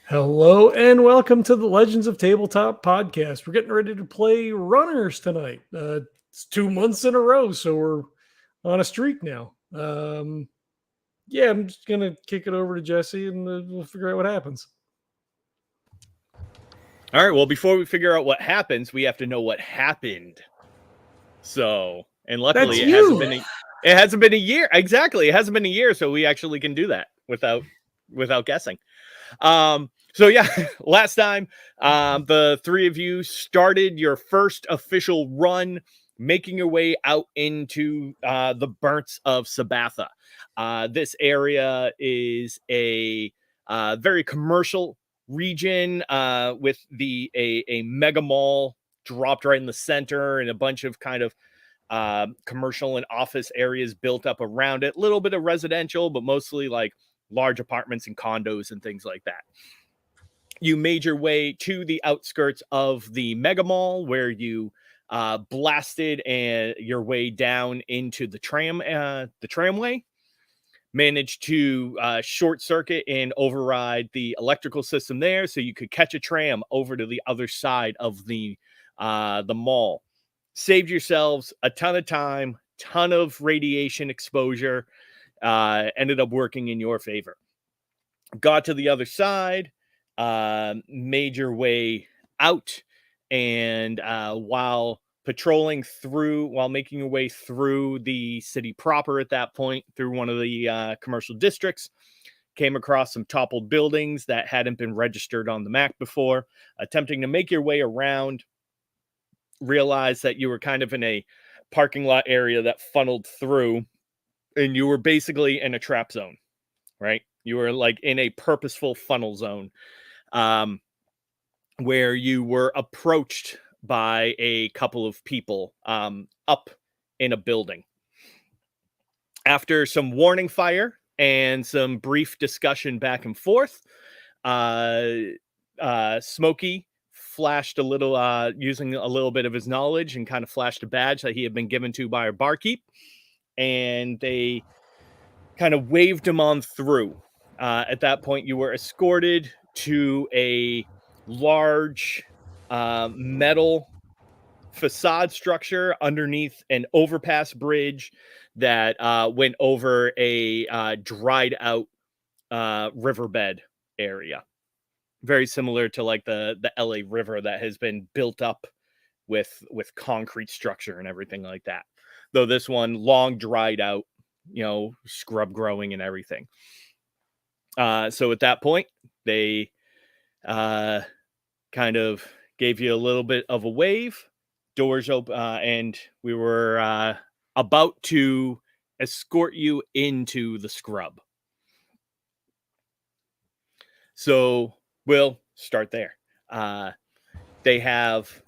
Hello and welcome to the Legends of Tabletop podcast. We're getting ready to play Runners tonight. It's 2 months in a row, so we're on a streak now. Yeah, I'm just gonna kick it over to Jesse, and we'll figure out what happens. All right. Well, before we figure out what happens, we have to know what happened. And luckily, That's it hasn't you. been it hasn't been a year. Exactly, it hasn't been a year, so we actually can do that without guessing. Last time, the three of you started your first official run, making your way out into the burnt of Sabatha. This area is a very commercial region with a mega mall dropped right in the center and a bunch of kind of commercial and office areas built up around it. A little bit of residential, but mostly like large apartments and condos and things like that. You made your way to the outskirts of the mega mall where you blasted your way down into the tramway. Managed to short circuit and override the electrical system there, so you could catch a tram over to the other side of the mall. Saved yourselves a ton of time, ton of radiation exposure. Ended up working in your favor. Got to the other side, made your way out, and while making your way through the city proper at that point, through one of the commercial districts, came across some toppled buildings that hadn't been registered on the map before. Attempting to make your way around, realized that you were kind of in a parking lot area that funneled through, and you were basically in a trap zone, right? You were like in a purposeful funnel zone, where you were approached by a couple of people up in a building. After some warning fire and some brief discussion back and forth, Smokey flashed a little, using a little bit of his knowledge, and kind of flashed a badge that he had been given to by our barkeep, and they kind of waved him on through. At that point, you were escorted to a large metal facade structure underneath an overpass bridge that went over a dried out riverbed area. Very similar to like the LA River that has been built up with concrete structure and everything like that. Though this one long dried out, scrub growing and everything. So at that point, they kind of gave you a little bit of a wave. Doors open, and we were about to escort you into the scrub. So we'll start there. They have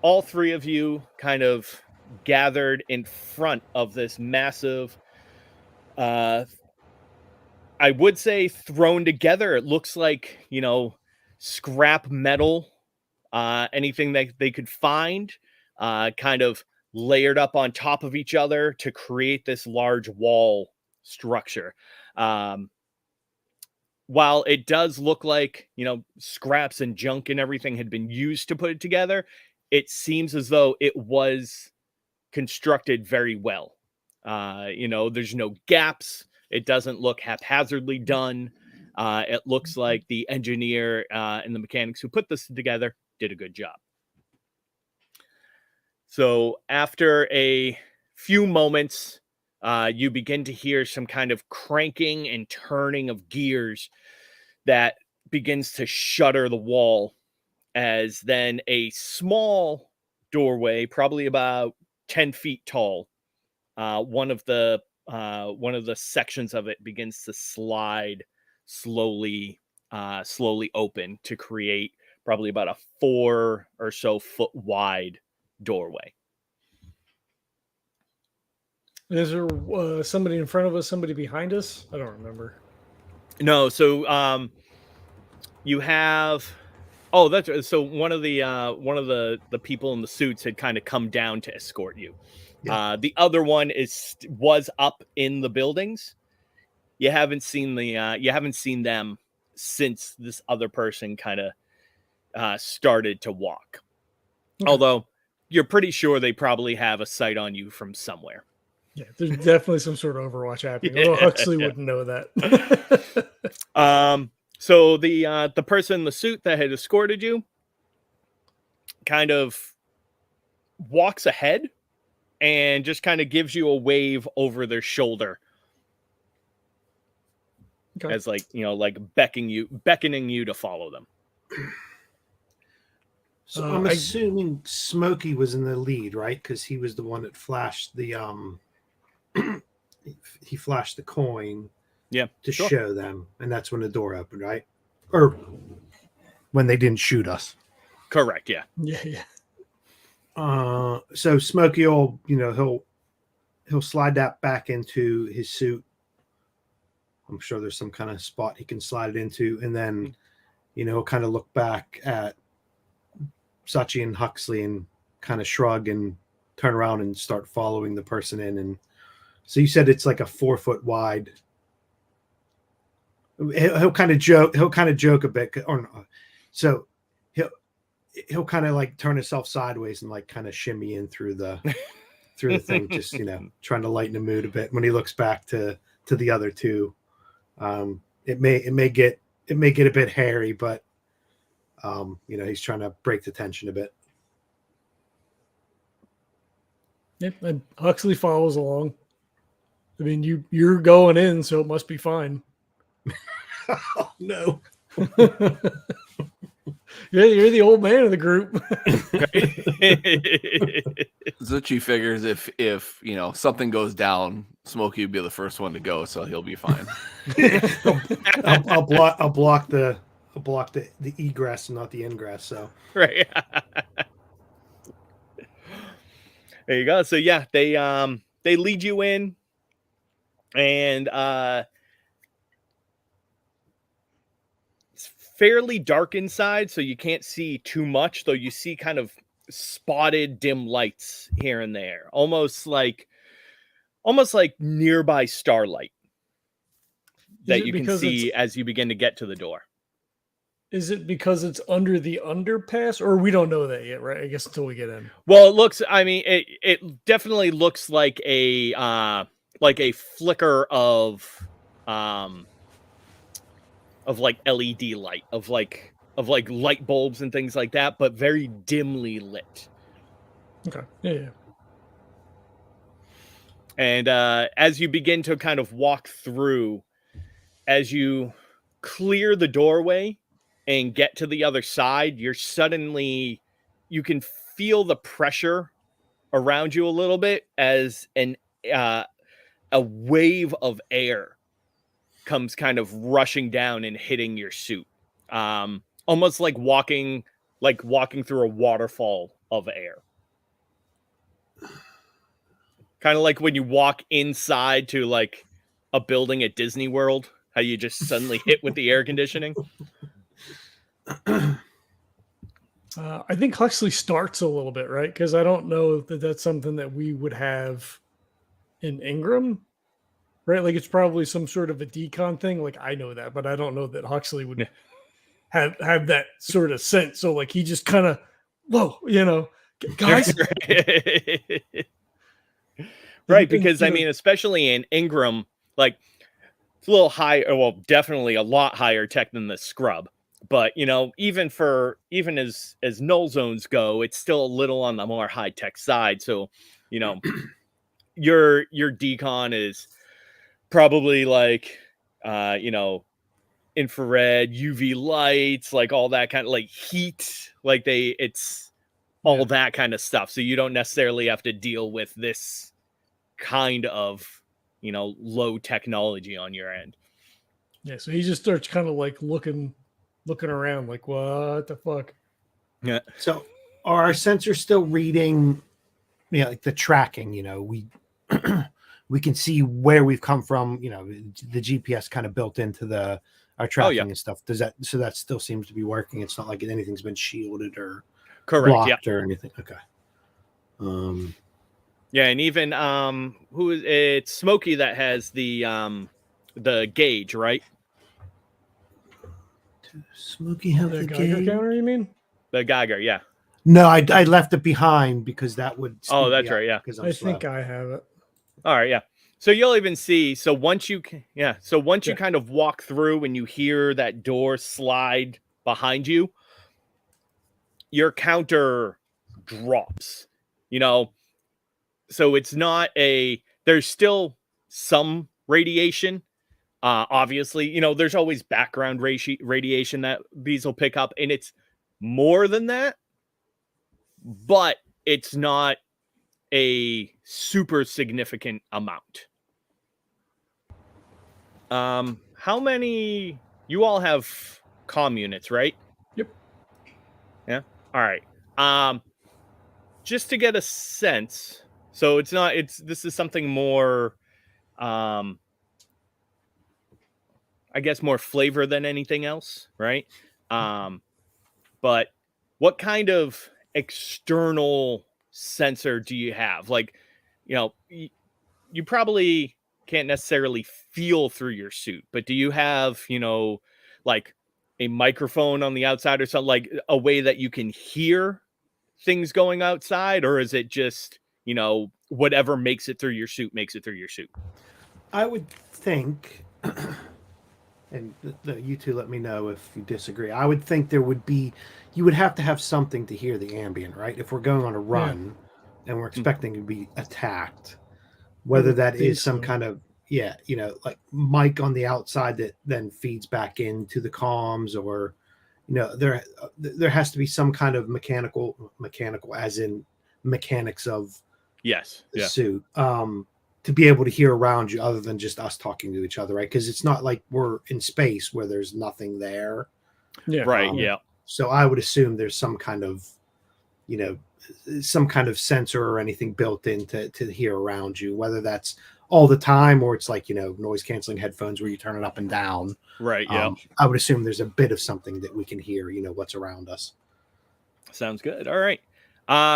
all three of you kind of gathered in front of this massive, I would say thrown together. It looks like, scrap metal, anything that they could find, kind of layered up on top of each other to create this large wall structure. While it does look like, scraps and junk and everything had been used to put it together, it seems as though it was constructed very well. There's no gaps. It doesn't look haphazardly done. It looks like the engineer and the mechanics who put this together did a good job. So after a few moments, you begin to hear some kind of cranking and turning of gears that begins to shudder the wall, as then a small doorway, probably about 10 feet tall, one of the sections of it begins to slide slowly open to create probably about a 4 or so foot wide doorway. Is there somebody in front of us, somebody behind us? I don't remember. No, so you have that's so one of the people in the suits had kind of come down to escort you. Yeah. The other one was up in the buildings. You haven't seen them since this other person kind of started to walk. Okay. Although you're pretty sure they probably have a sight on you from somewhere. Yeah, there's definitely some sort of Overwatch happening. Although Huxley wouldn't know that. So the person in the suit that had escorted you kind of walks ahead and just kind of gives you a wave over their shoulder. Okay. As like, like beckoning you to follow them. So I'm assuming Smokey was in the lead, right? Because he was the one that flashed the he flashed the coin, to show them, and that's when the door opened, right? Or when they didn't shoot us. Correct. Yeah. Yeah. So Smokey will, he'll slide that back into his suit. I'm sure there's some kind of spot he can slide it into, and then, he'll kind of look back at Zuchy and Huxley and kind of shrug and turn around and start following the person in. And so you said it's like a 4 foot wide. He'll kind of joke a bit, or no. So he'll kind of like turn himself sideways and like kind of shimmy in through the thing, just trying to lighten the mood a bit. When he looks back to the other two, it may get a bit hairy, but he's trying to break the tension a bit. Yeah, and Huxley follows along. I mean, you're going in, so it must be fine. Oh, no. Yeah, you're the old man of the group. Zuchy figures if something goes down, Smokey would be the first one to go, so he'll be fine. I'll block the egress and not the ingress. So right. There you go. So yeah, they lead you in, and it's fairly dark inside, so you can't see too much, though you see kind of spotted dim lights here and there, almost like nearby starlight that you can see as you begin to get to the door. Is it because it's under the underpass, or we don't know that yet, right? I guess until we get in. Well, it definitely looks like a flicker of like LED light, of like light bulbs and things like that, but very dimly lit. Okay. Yeah. And as you begin to kind of walk through, as you clear the doorway and get to the other side, you can feel the pressure around you a little bit as a wave of air comes kind of rushing down and hitting your suit. Almost like walking through a waterfall of air. Kind of like when you walk inside to like a building at Disney World, how you just suddenly hit with the air conditioning. I think Huxley starts a little bit, right? Because I don't know that that's something that we would have in Ingram, right? Like it's probably some sort of a decon thing. Like I know that, but I don't know that Huxley would have that sort of sense. So like he just kind of, whoa, guys. Right, because I mean, especially in Ingram, like it's a little higher, well, definitely a lot higher tech than the scrub. But even as null zones go, it's still a little on the more high tech side. So, your decon is probably like infrared, UV lights, like all that kind of like heat, like it's all that kind of stuff. So you don't necessarily have to deal with this kind of low technology on your end. Yeah, so he just starts kind of like looking around like, what the fuck? Yeah. So are our sensors still reading like the tracking? We can see where we've come from, the GPS kind of built into our tracking and stuff. So that still seems to be working. It's not like anything's been shielded or blocked or anything. Okay. Yeah, and even it's Smokey that has the gauge, right? Smokey have The the Geiger game? counter, you mean? The Geiger, yeah. No, I left it behind because that would. Oh, speed that's me up right, yeah. Because I think I have it. All right, yeah. So you'll even see. So once you, So once you Yeah. kind of walk through and you hear that door slide behind you, your counter drops. You know, so it's not a. There's still some radiation. Obviously, you know, there's always background radiation that these will pick up, and it's more than that, but it's not a super significant amount. How many you all have comm units, right? Yep. Yeah. All right. Just to get a sense, so this is something more I guess more flavor than anything else, right? But what kind of external sensor do you have? Like, you know, you probably can't necessarily feel through your suit, but do you have, you know, like a microphone on the outside or something, like a way that you can hear things going outside? Or is it just, you know, whatever makes it through your suit makes it through your suit? I would think, and you two let me know if you disagree. I would think you would have to have something to hear the ambient, right? If we're going on a run and we're expecting to be attacked, whether that is some kind of, like mic on the outside that then feeds back into the comms, or, you know, there has to be some kind of mechanical as in mechanics of Yes. the Yeah. suit. To be able to hear around you other than just us talking to each other, right? Because it's not like we're in space where there's nothing there. Yeah. Right. Yeah. So I would assume there's some kind of, you know, some kind of sensor or anything built in to hear around you, whether that's all the time or it's like, you know, noise canceling headphones where you turn it up and down. Right. Yeah. I would assume there's a bit of something that we can hear, you know, what's around us. Sounds good. All right.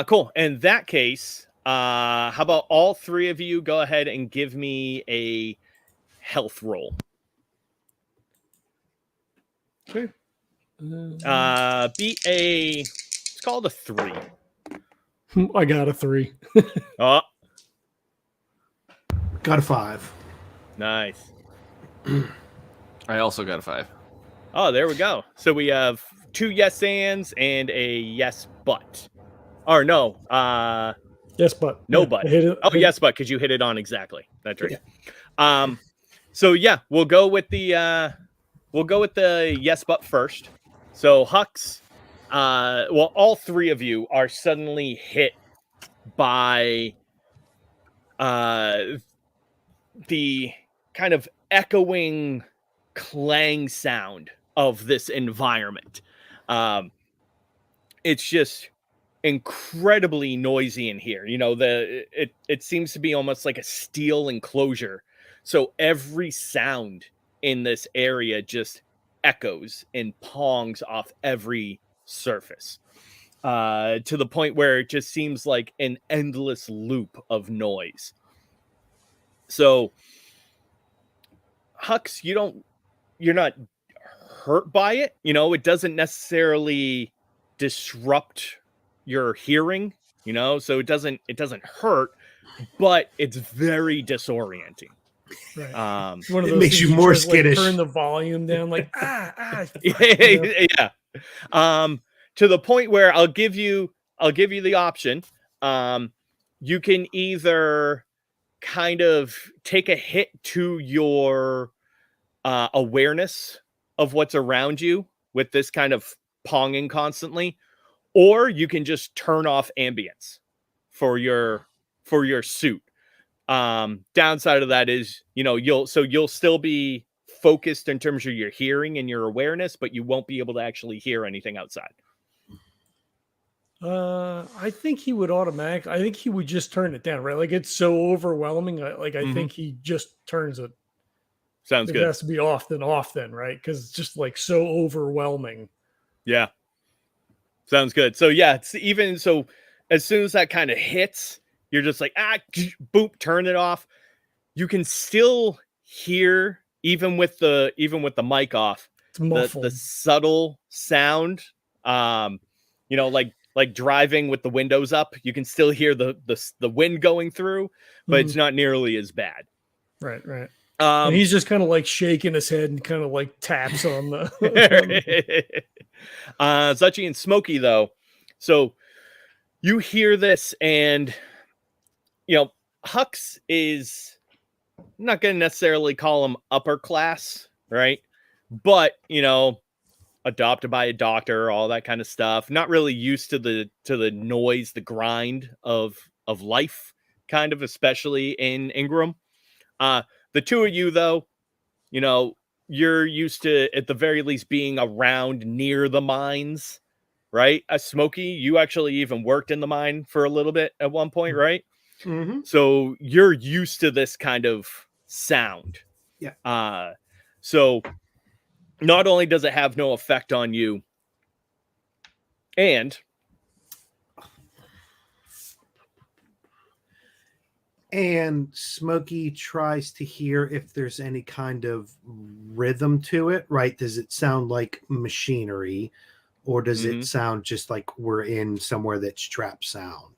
Cool. In that case, how about all three of you go ahead and give me a health roll? Okay. Beat it's called a 3. I got a 3. Oh, Got a 5. nice. I also got a 5. Oh, there we go. So we have 2 yes ands and a yes but. Or no, Yes, but no yeah, but. I hit it. Yes, but because you hit it on exactly. That's right. Yeah. So yeah, we'll go with the yes but first. So Hux, all three of you are suddenly hit by the kind of echoing clang sound of this environment. It's just incredibly noisy in here. You know, it seems to be almost like a steel enclosure. So every sound in this area just echoes and pongs off every surface. To the point where it just seems like an endless loop of noise. So Hux, you're not hurt by it. You know, it doesn't necessarily disrupt your hearing, you know, so it doesn't hurt, but it's very disorienting. Right. One of it those makes things you more just, skittish. Like, turn the volume down, like yeah. To the point where I'll give you the option. You can either kind of take a hit to your awareness of what's around you with this kind of ponging constantly, or you can just turn off ambience for your suit. Downside of that is, you know, you'll still be focused in terms of your hearing and your awareness, but you won't be able to actually hear anything outside. I think he would I think he would just turn it down, right? Like, it's so overwhelming. I think he just turns it. Sounds good. It has to be off then, right? Because it's just like so overwhelming. Yeah. Sounds good. So yeah, it's even so as soon as that kind of hits, you're just like, boop, turn it off. You can still hear, even with the mic off, It's the muffled. subtle sound. You know, like driving with the windows up, you can still hear the wind going through, but it's not nearly as bad. Right. And he's just kind of like shaking his head and kind of like taps on the. Zuchy and Smokey, though. So you hear this, and you know, Hux is, I'm not going to necessarily call him upper class, right? But, you know, adopted by a doctor, all that kind of stuff. Not really used to the noise, the grind of life, kind of, especially in Ingram. The two of you, though, you know, you're used to, at the very least, being around near the mines, right? Smokey, you actually even worked in the mine for a little bit at one point, right? Mm-hmm. So you're used to this kind of sound. Yeah. So not only does it have no effect on you, and Smokey tries to hear if there's any kind of rhythm to it, right? Does it sound like machinery, or does it sound just like we're in somewhere that's trap sound?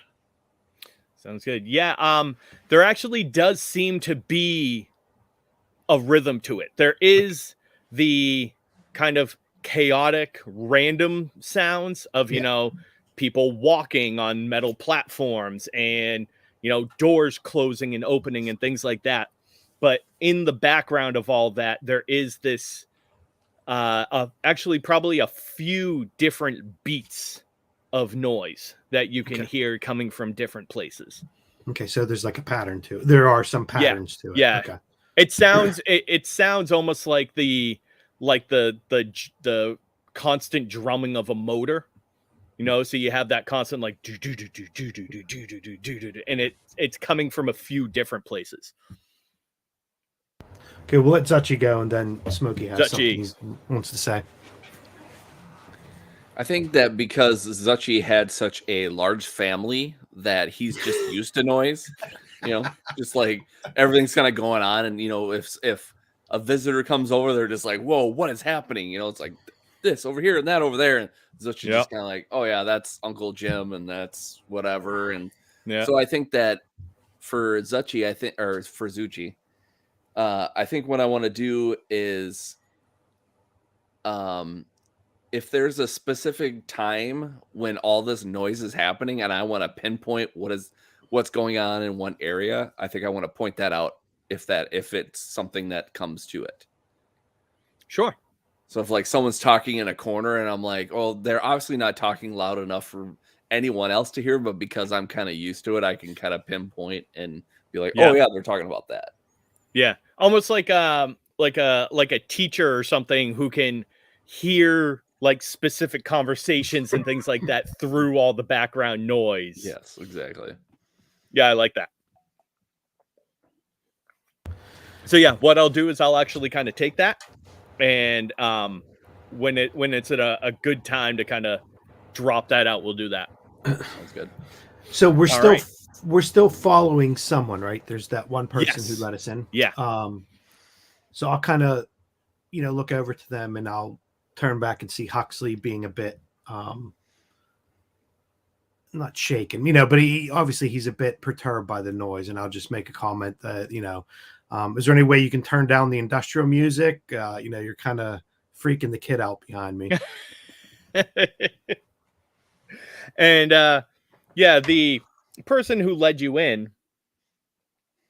Sounds good. Yeah, there actually does seem to be a rhythm to it. There is the kind of chaotic, random sounds of, you know, people walking on metal platforms and, you know, doors closing and opening and things like that. But in the background of all that, there is this, actually probably a few different beats of noise that you can hear coming from different places. Okay, so there's like a pattern to it. There are some patterns to it. Yeah. Okay. It sounds almost like the constant drumming of a motor, you know. So you have that constant like do do do do do do do do do do do, and it's coming from a few different places. Okay, we'll let Zuchy go, and then Smokey has Zuchy. something he wants to say. I think that because Zuchy had such a large family that he's just used to noise, you know, just like everything's kind of going on. And, you know, if a visitor comes over, they're just like, whoa, what is happening? You know, it's like this over here and that over there. And Zuchy just kind of like, oh, yeah, that's Uncle Jim and that's whatever. And so I think that for Zuchy, for Zuchy, I think what I want to do is, if there's a specific time when all this noise is happening and I want to pinpoint what's going on in one area, I think I want to point that out if it's something that comes to it. Sure. So if like someone's talking in a corner and I'm like, oh, they're obviously not talking loud enough for anyone else to hear, but because I'm kind of used to it, I can kind of pinpoint and be like, oh yeah, they're talking about that. Yeah. Almost like a teacher or something who can hear like specific conversations and things like that through all the background noise. Yes, exactly. Yeah, I like that. So yeah, what I'll do is I'll actually kind of take that, and when it's at a good time to kind of drop that out, we'll do that. Sounds good. So we're still following someone, right? There's that one person who let us in. Yeah. So I'll kind of, you know, look over to them and I'll turn back and see Huxley being a bit not shaken, you know, but he's a bit perturbed by the noise, and I'll just make a comment that, you know, is there any way you can turn down the industrial music? You know, you're kind of freaking the kid out behind me. And the person who led you in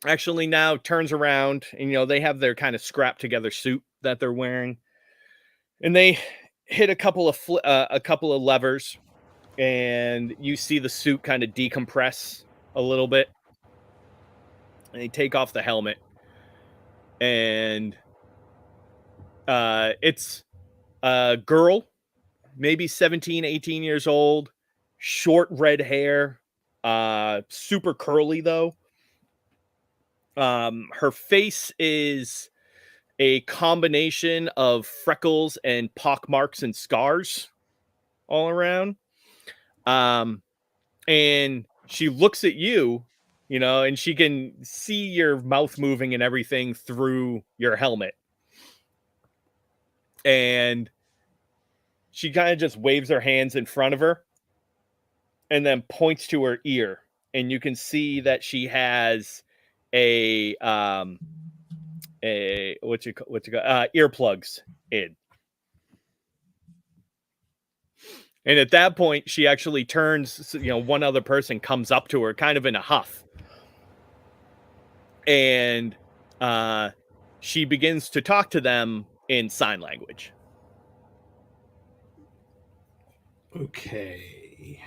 actually now turns around, and, you know, they have their kind of scrapped together suit that they're wearing, and they hit a couple of levers, and you see the suit kind of decompress a little bit, and they take off the helmet, and it's a girl, maybe 17, 18 years old, short red hair, super curly though. Her face is a combination of freckles and pock marks and scars all around. And she looks at you, you know, and she can see your mouth moving and everything through your helmet. and she kind of just waves her hands in front of her and then points to her ear. And you can see that she has earplugs in. And at that point, she actually turns, one other person comes up to her kind of in a huff. And she begins to talk to them in sign language. Okay.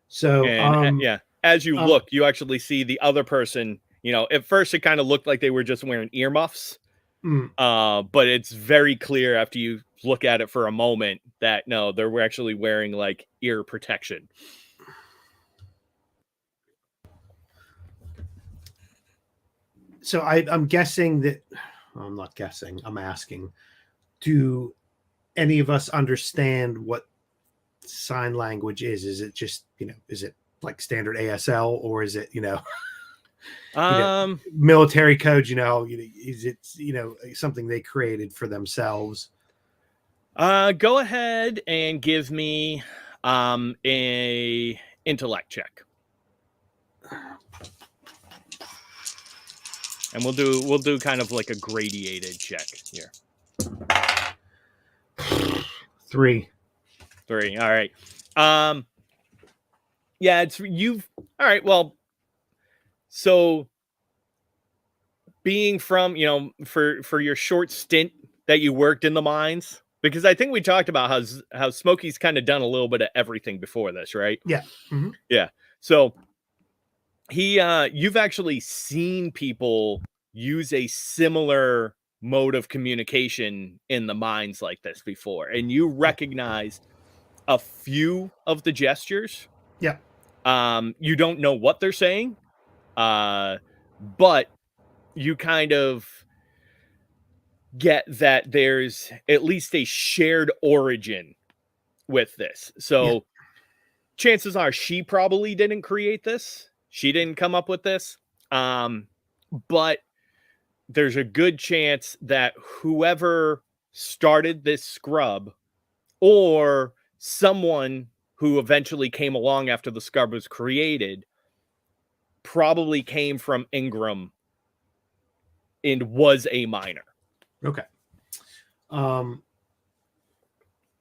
So, and as you look, you actually see the other person, at first it kind of looked like they were just wearing earmuffs. But it's very clear after you look at it for a moment that no, they were actually wearing like ear protection. So I'm guessing that, well, I'm not guessing, I'm asking, do any of us understand what sign language is? Is it just, is it like standard ASL, or is it, military codes, is it, something they created for themselves? Go ahead and give me a intellect check. And we'll do kind of like a gradated check here. 3. All right. Yeah, all right. Well, so being from, for your short stint that you worked in the mines, because I think we talked about how Smokey's kind of done a little bit of everything before this, right? Yeah. Mm-hmm. Yeah. So you've actually seen people use a similar mode of communication in the mines like this before, and you recognize a few of the gestures. Yeah. You don't know what they're saying, but you kind of get that there's at least a shared origin with this. So chances are she probably didn't create this. She didn't come up with this. But there's a good chance that whoever started this scrub, or someone who eventually came along after the scrub was created, probably came from Ingram and was a miner. Okay.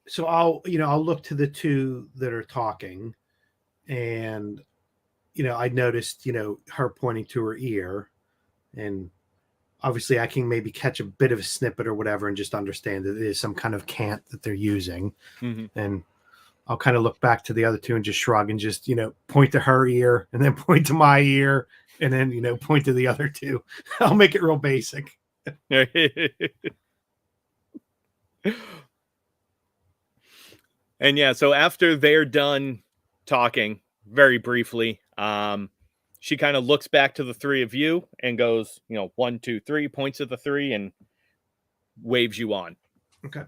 So I'll look to the two that are talking, and I noticed her pointing to her ear, and obviously I can maybe catch a bit of a snippet or whatever and just understand that it is some kind of cant that they're using. Mm-hmm. And I'll kind of look back to the other two and just shrug and just point to her ear and then point to my ear and then point to the other two. I'll make it real basic. And yeah, so after they're done talking very briefly, she kind of looks back to the three of you and goes, 1, 2, 3, points at the three and waves you on. Okay.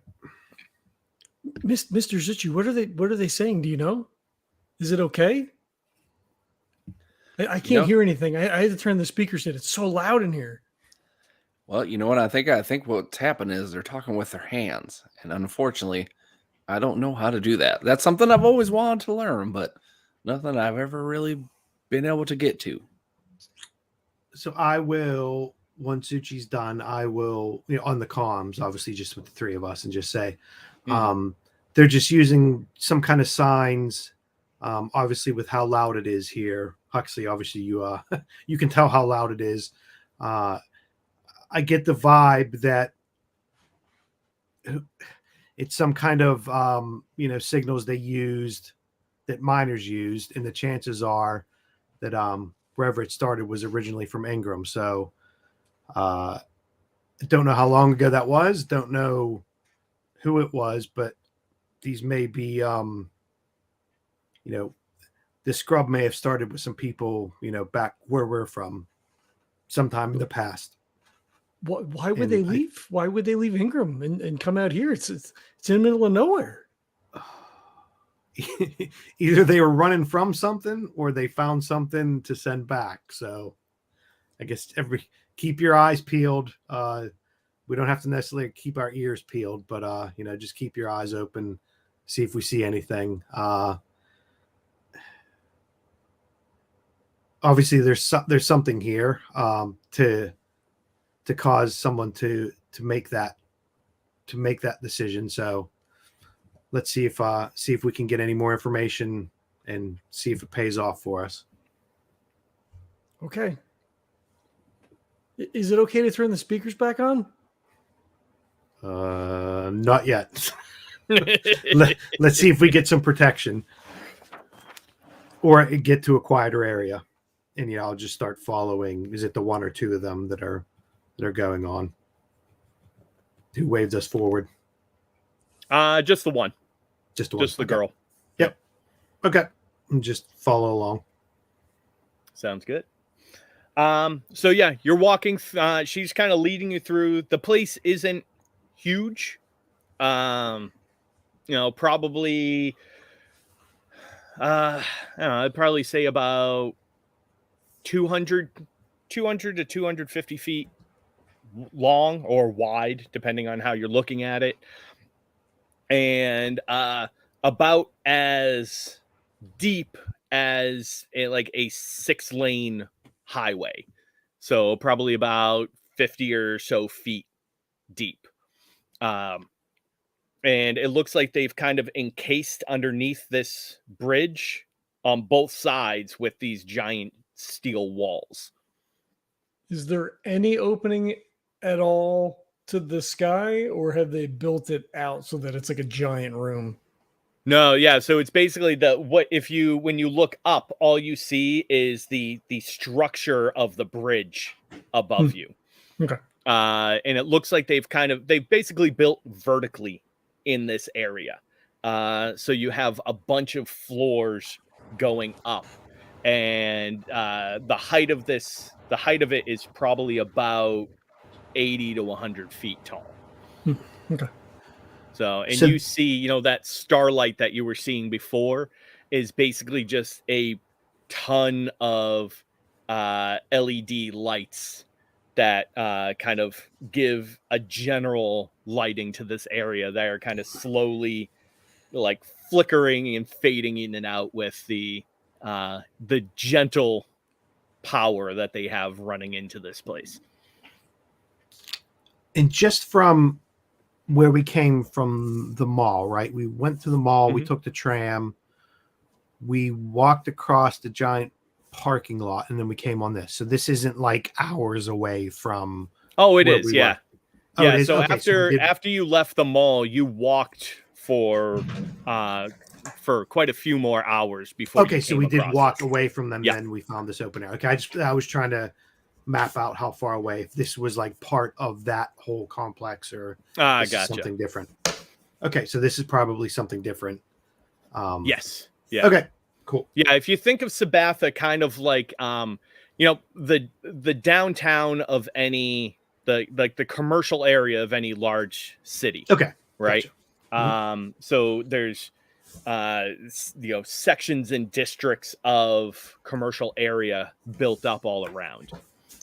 Mr. Zuchy, what are they saying? Do you know? Is it okay? I can't hear anything. I had to turn the speakers in. It's so loud in here. Well, you know what? I think what's happened is they're talking with their hands. And unfortunately, I don't know how to do that. That's something I've always wanted to learn, but nothing I've ever really been able to get to. So I will, once Zucchi's done, I will, on the comms, obviously just with the three of us, and just say, they're just using some kind of signs, obviously with how loud it is here. Huxley, obviously you you can tell how loud it is. I get the vibe that it's some kind of signals they used, that miners used, and the chances are that wherever it started was originally from Ingram. So I don't know how long ago that was, don't know who it was, but these may be the scrub may have started with some people back where we're from sometime in the past. Why would they leave? Why would they leave Ingram and come out here? It's in the middle of nowhere. Either they were running from something or they found something to send back. So I guess keep your eyes peeled. We don't have to necessarily keep our ears peeled, but just keep your eyes open, see if we see anything. Obviously there's something here to cause someone to make that decision. So let's see if we can get any more information and see if it pays off for us. Okay. Is it okay to turn the speakers back on? Not yet. Let's see if we get some protection or get to a quieter area. And I'll just start following. Is it the one or two of them that are going on? Who waved us forward? Just the one. Just the one. Just the girl. Yep. Okay. And just follow along. Sounds good. So yeah, you're walking. She's kind of leading you through. The place isn't huge. Probably. I don't know, I'd probably say about 200 to 250 feet long or wide, depending on how you're looking at it, and about as deep as a 6-lane highway, so probably about 50 or so feet deep. And it looks like they've kind of encased underneath this bridge on both sides with these giant steel walls. Is there any opening at all to the sky, or have they built it out so that it's like a giant room? No, yeah. So it's basically when you look up, all you see is the structure of the bridge above you. Okay. And it looks like they've basically built vertically in this area. So you have a bunch of floors going up, and the height of it is probably about 80 to 100 feet tall. Okay. So you see, that starlight that you were seeing before is basically just a ton of LED lights that kind of give a general lighting to this area. They are kind of slowly flickering and fading in and out with the gentle power that they have running into this place. And just from where we came from the mall, right? We went to the mall, we took the tram, we walked across the giant parking lot, and then we came on this. So this isn't hours away from. Oh, it is. Yeah. Oh, yeah. it is? So Okay, after you left the mall, you walked for quite a few more hours before. Okay. So we did walk away from them. Yeah. Then we found this open area. Okay. I was trying to map out how far away, if this was part of that whole complex or gotcha. something different. Okay. So this is probably something different. Yes. Yeah. Okay. Cool. Yeah, if you think of Sabatha kind of like the downtown of any the commercial area of any large city. Okay. Right. Gotcha. So there's sections and districts of commercial area built up all around.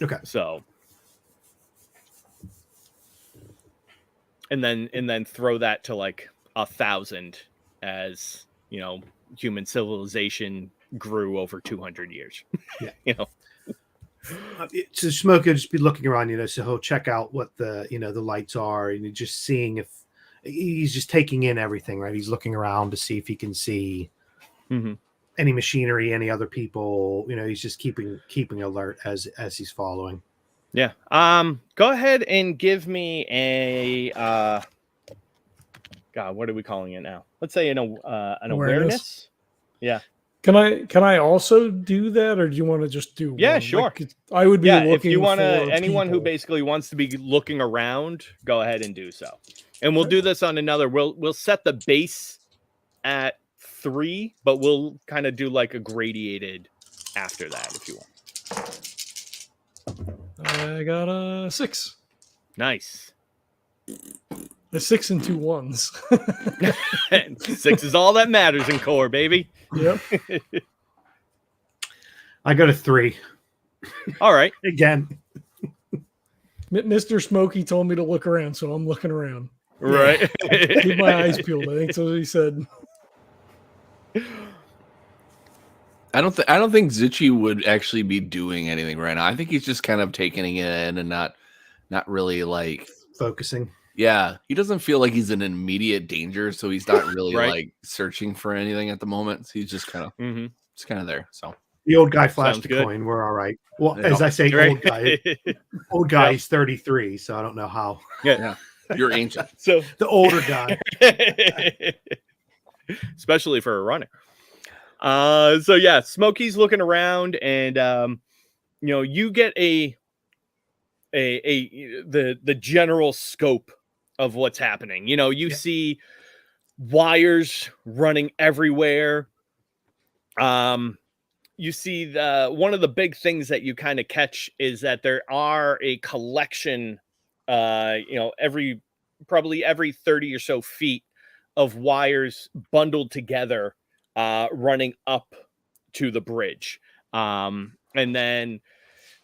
Okay. So and then throw that to 1,000 as human civilization grew over 200 years. Yeah. So Smokey will just be looking around, so he'll check out what the lights are, and he's just seeing if he's just taking in everything, right? He's looking around to see if he can see any machinery, any other people, he's just keeping alert as he's following. Yeah. Go ahead and give me a, God, what are we calling it now? Let's say an awareness. Yeah. Can I also do that, or do you want to just do? Yeah, one? sure. I would be looking. If you want to, anyone people who basically wants to be looking around, go ahead and do so. And we'll do this on another. We'll set the base at 3, but we'll kind of do a gradiated after that if you want. I got a 6. Nice. A 6 and 2 1s. 6 is all that matters in core, baby. Yep. I got a 3. All right. Again. Mr. Smokey told me to look around, so I'm looking around. Right. Keep my eyes peeled. I think that's what he said. I don't think Zuchy would actually be doing anything right now. I think he's just kind of taking it in and not really like Focusing. Yeah, he doesn't feel like he's in immediate danger, so he's not really Right. like searching for anything at the moment. So he's just kind of there. So The old guy flashed Sounds a good. coin. We're all right. Well, Yeah. as I say, Right. old guy is 33, so I don't know how. yeah, you're ancient. So The older guy. especially for a runner. So yeah, Smokey's looking around, and you get the general scope of what's happening. You see wires running everywhere. You see one of the big things that you kind of catch is that there are a collection, probably every 30 or so feet of wires bundled together, running up to the bridge. And then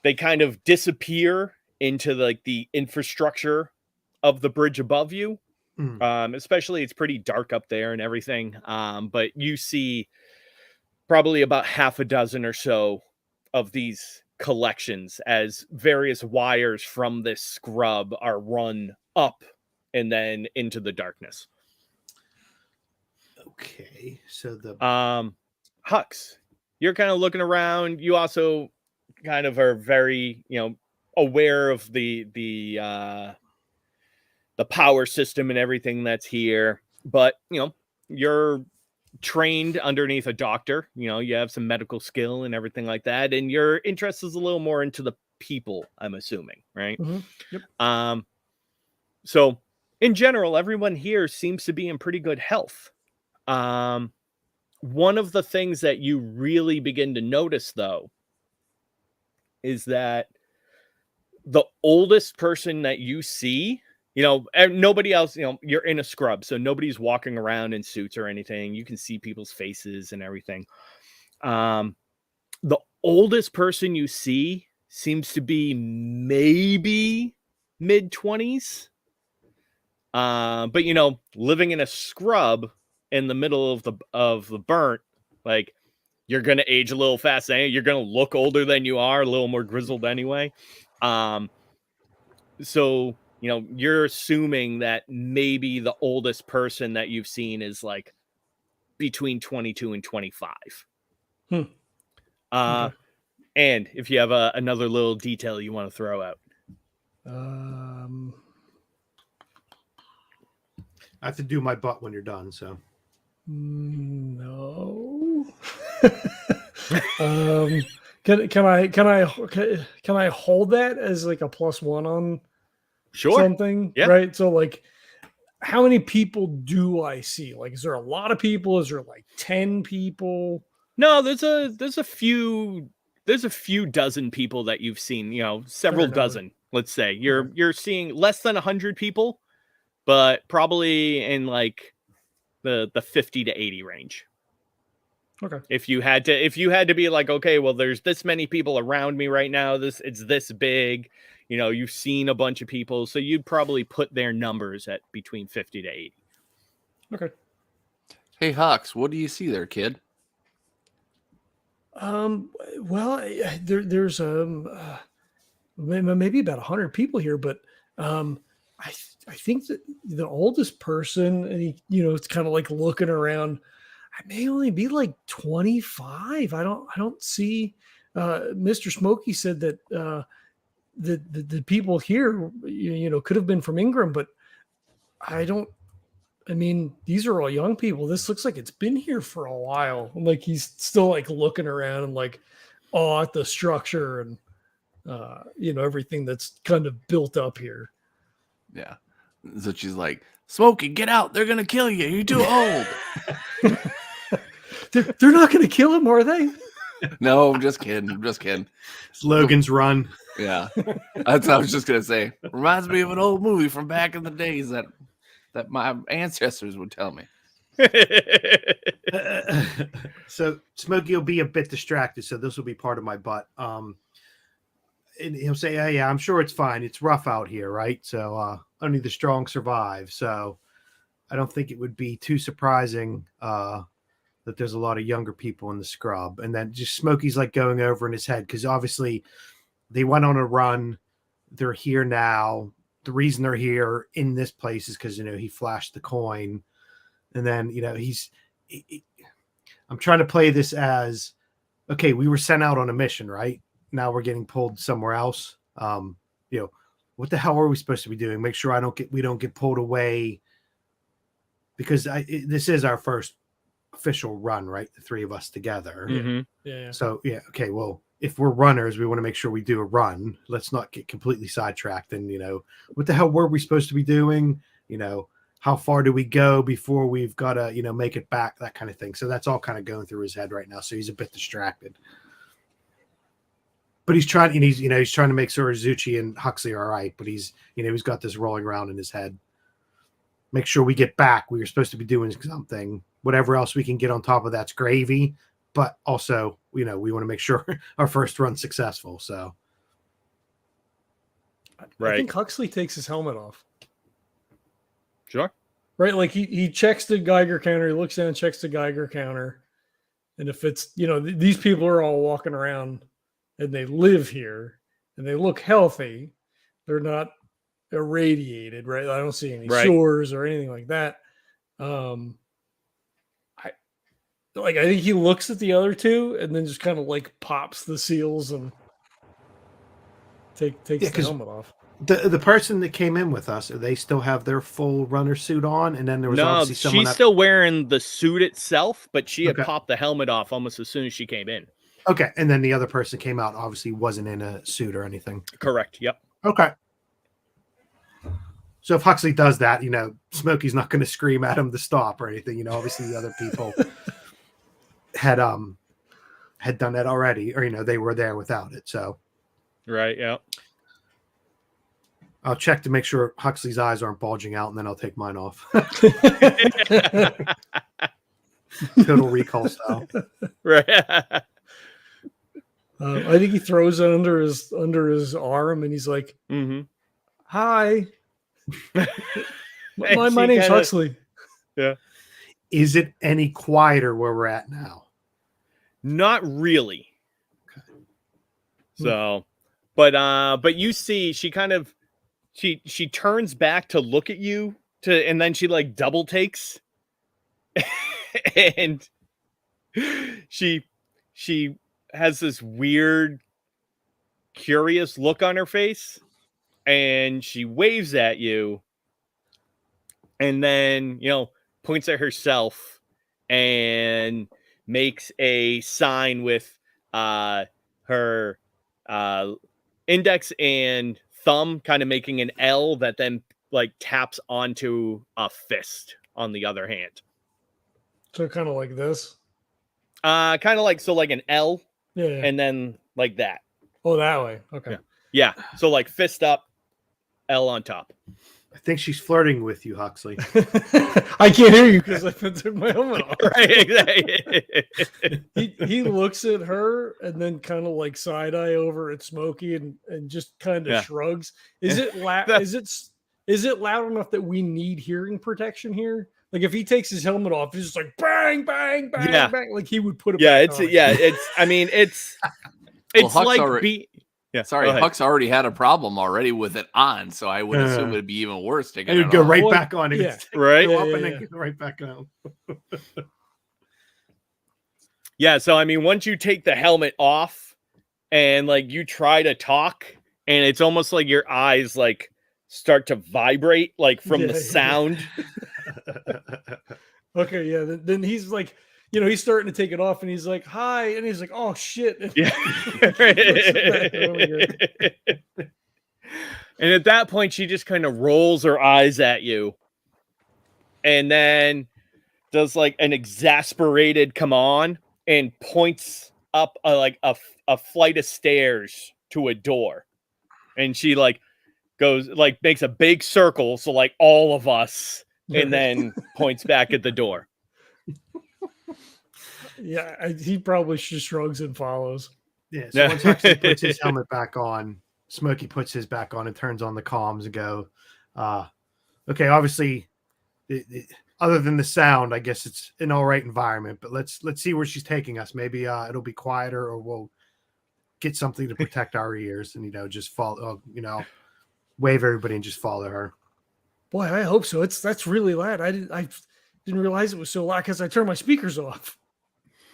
they kind of disappear into the infrastructure of the bridge above you. Especially it's pretty dark up there and everything. But you see probably about half a dozen or so of these collections as various wires from this scrub are run up and then into the darkness. Okay. So the Hux, you're kind of looking around. You also kind of are very, aware of the power system and everything that's here. But, you're trained underneath a doctor. You have some medical skill and everything like that. And your interest is a little more into the people, I'm assuming, right? Yep. So in general, everyone here seems to be in pretty good health. One of the things that you really begin to notice, though, is that the oldest person that you see, nobody else, you're in a scrub, so nobody's walking around in suits or anything. You can see people's faces and everything. The oldest person you see seems to be maybe mid-20s. But living in a scrub in the middle of the burnt, like, you're gonna age a little fast. You're gonna look older than you are, a little more grizzled anyway. So you're assuming that maybe the oldest person that you've seen is like between 22 and 25. Okay. And if you have another little detail you want to throw out. I have to do my butt when you're done. So no. Can I hold that as like a +1 on something? Yeah. Right. So like, how many people do I see? Like, is there a lot of people? Is there like 10 people? No, there's a few dozen people that you've seen, several dozen, let's say. You're seeing less than 100 people, but probably in like the 50 to 80 range. Okay. If you had to be like, okay, well, there's this many people around me right now. It's this big, you've seen a bunch of people. So you'd probably put their numbers at between 50 to 80. Okay. Hey, Hux, what do you see there, kid? Well, there's maybe about 100 people here, but I think that the oldest person, and it's kind of like looking around, I may only be like 25. I don't see. Mr. Smokey said that the people here, could have been from Ingram, but I don't. I mean, these are all young people. This looks like it's been here for a while. And like, he's still like looking around and like, at the structure and everything that's kind of built up here. Yeah. So she's like, Smokey, get out. They're going to kill you. You're too old. They're not going to kill him, are they? No, I'm just kidding. it's Logan's Run. Yeah. That's what I was just going to say. Reminds me of an old movie from back in the days that my ancestors would tell me. So Smokey will be a bit distracted, so this will be part of my butt. and he'll say, yeah, I'm sure it's fine. It's rough out here, right? So only the strong survive. So I don't think it would be too surprising that there's a lot of younger people in the scrub. And then just Smokey's like going over in his head because obviously they went on a run. They're here now. The reason they're here in this place is because, he flashed the coin. And then, I'm trying to play this as, okay, we were sent out on a mission, right? Now we're getting pulled somewhere else. What the hell are we supposed to be doing? Make sure we don't get pulled away, because this is our first official run, right? The three of us together. Mm-hmm. Yeah. So okay, well, if we're runners, we want to make sure we do a run. Let's not get completely sidetracked. And what the hell were we supposed to be doing? How far do we go before we've got to make it back? That kind of thing. So that's all kind of going through his head right now. So he's a bit distracted. But he's trying, and he's trying to make sure Zuchy and Huxley are all right. But he's got this rolling around in his head. Make sure we get back. We were supposed to be doing something. Whatever else we can get on top of that's gravy. But also, we want to make sure our first run's successful. So, I think Huxley takes his helmet off. Sure. Right, like he checks the Geiger counter. He looks down, checks the Geiger counter, and if it's these people are all walking around. And they live here, and they look healthy. They're not irradiated, right? I don't see any sores or anything like that. I think he looks at the other two and then just kind of like pops the seals and takes the helmet off. The person that came in with us, they still have their full runner suit on, and then there was obviously someone. She's still wearing the suit itself, but she had popped the helmet off almost as soon as she came in. Okay, and then the other person came out, obviously wasn't in a suit or anything. Correct, yep. Okay. So if Huxley does that, Smokey's not going to scream at him to stop or anything. Obviously the other people had done that already, or they were there without it. So right, yeah. I'll check to make sure Huxley's eyes aren't bulging out, and then I'll take mine off. Total Recall style. Right. I think he throws it under his arm, and he's like, "Hi, my name's Huxley." Yeah. Is it any quieter where we're at now? Not really. Okay. So, but you see, she kind of she turns back to look at you and then she like double takes, and she has this weird, curious look on her face, and she waves at you, and then points at herself and makes a sign with her index and thumb, kind of making an L that then like taps onto a fist on the other hand. So kind of like this. Kind of like like an L. Yeah. And then like that. Oh, that way. Okay. Yeah. So like fist up, L on top. I think she's flirting with you, Huxley. I can't hear you because I took my helmet off. Right, exactly. he looks at her and then kind of like side eye over at Smokey and just kind of shrugs. Is it loud? Is it loud enough that we need hearing protection here? Like if he takes his helmet off, it's just like bang, bang, bang, bang. Like he would put it. It's Hux like already, Hux already had a problem already with it on, so I would assume it'd be even worse to get it would go right back on. Yeah. Right. Go up and then get right back on. Yeah. So I mean, once you take the helmet off and like you try to talk, and it's almost like your eyes like start to vibrate like from the sound. Okay, yeah. Then he's like, he's starting to take it off, and he's like, "Hi," and he's like, "Oh shit!" Yeah. And at that point, she just kind of rolls her eyes at you, and then does like an exasperated "come on" and points up a flight of stairs to a door, and she like goes like makes a big circle, so like all of us. And then points back at the door. Yeah, he probably just shrugs and follows. Yeah, so once Huxley puts his helmet back on, Smokey puts his back on and turns on the comms and go, okay, obviously, other than the sound, I guess it's an all right environment, but let's see where she's taking us. Maybe it'll be quieter, or we'll get something to protect our ears and, just follow, wave everybody and just follow her. Boy, I hope so. That's really loud. I didn't realize it was so loud because I turned my speakers off.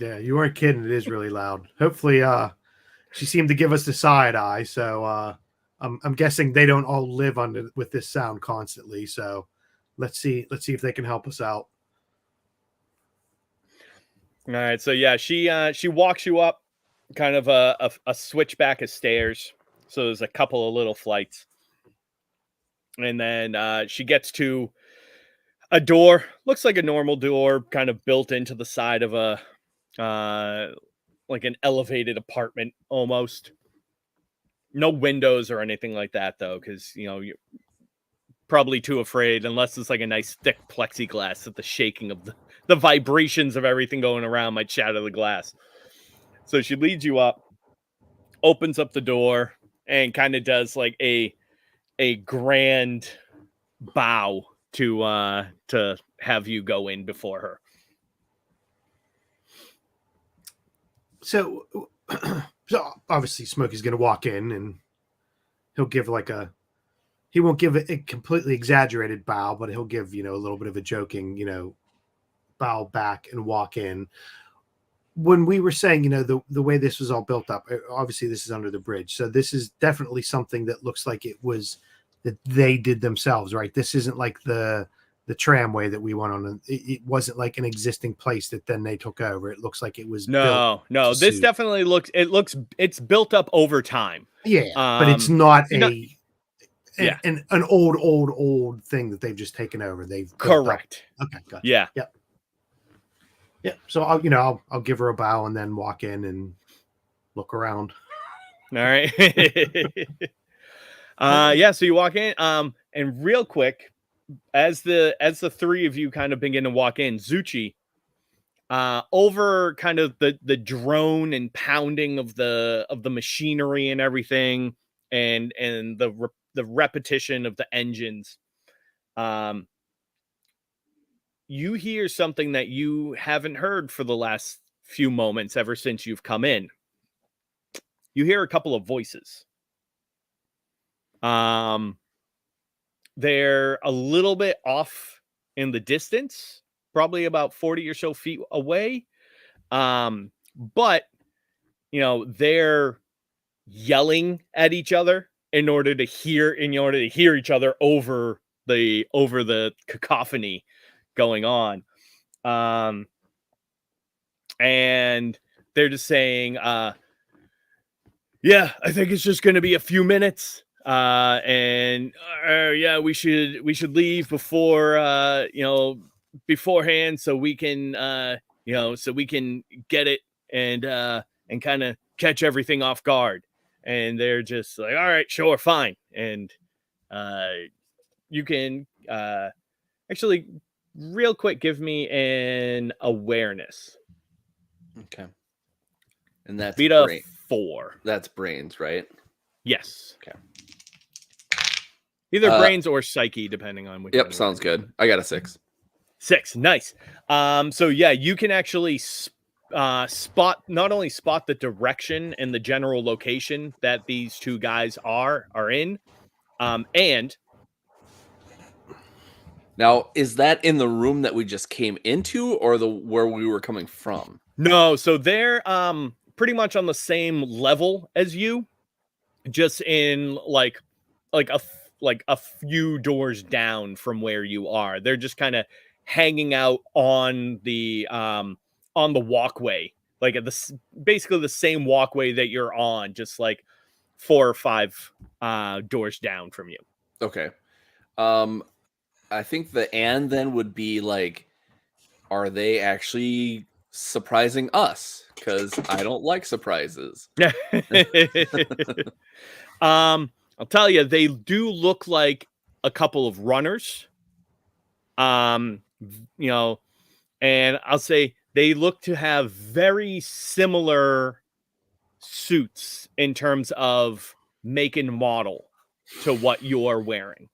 Yeah, you weren't kidding. It is really loud. Hopefully, she seemed to give us the side eye. So I'm guessing they don't all live with this sound constantly. So let's see if they can help us out. All right. So yeah, she walks you up kind of a switchback of stairs. So there's a couple of little flights. And then she gets to a door. Looks like a normal door, kind of built into the side of a like an elevated apartment almost. No windows or anything like that though, because you're probably too afraid unless it's like a nice thick plexiglass that the shaking of the vibrations of everything going around might shatter the glass. So she leads you up, opens up the door, and kind of does like a grand bow to have you go in before her. So obviously Smokey's going to walk in and he'll give he won't give a completely exaggerated bow, but he'll give, a little bit of a joking, bow back and walk in. When we were saying, the way this was all built up, obviously this is under the bridge. So this is definitely something that looks like it was that they did themselves, right? This isn't like the tramway that we went on. It wasn't like an existing place that then they took over. It looks like it was no. This definitely it's built up over time. Yeah, but it's not an old thing that they've just taken over. They've correct. Okay, gotcha. Yeah. So I'll give her a bow and then walk in and look around. All right. So you walk in, and real quick, as the three of you kind of begin to walk in, Zuchy, over kind of the drone and pounding of the machinery and everything, and the repetition of the engines, you hear something that you haven't heard for the last few moments ever since you've come in. You hear a couple of voices. They're a little bit off in the distance, probably about 40 or so feet away. But they're yelling at each other in order to hear each other over the cacophony going on. And they're just saying, yeah, I think it's just going to be a few minutes. And we should leave before, beforehand so we can, so we can get it and kind of catch everything off guard. And they're just like, all right, sure, fine. And you can actually real quick give me an awareness. Okay. And that's beat a 4. That's brains, right? Yes. Okay. Either brains or psyche, depending on which. Yep, sounds good. I got a 6. 6, nice. So yeah, you can actually not only spot the direction and the general location that these two guys are in, and now, is that in the room that we just came into, or where we were coming from? No, so they're pretty much on the same level as you, just in like a few doors down from where you are. They're just kind of hanging out on the walkway, like at basically the same walkway that you're on, just like 4 or 5 doors down from you. Okay. I think the and then would be like, are they actually surprising us? Because I don't like surprises. I'll tell you, they do look like a couple of runners. And I'll say they look to have very similar suits in terms of make and model to what you're wearing.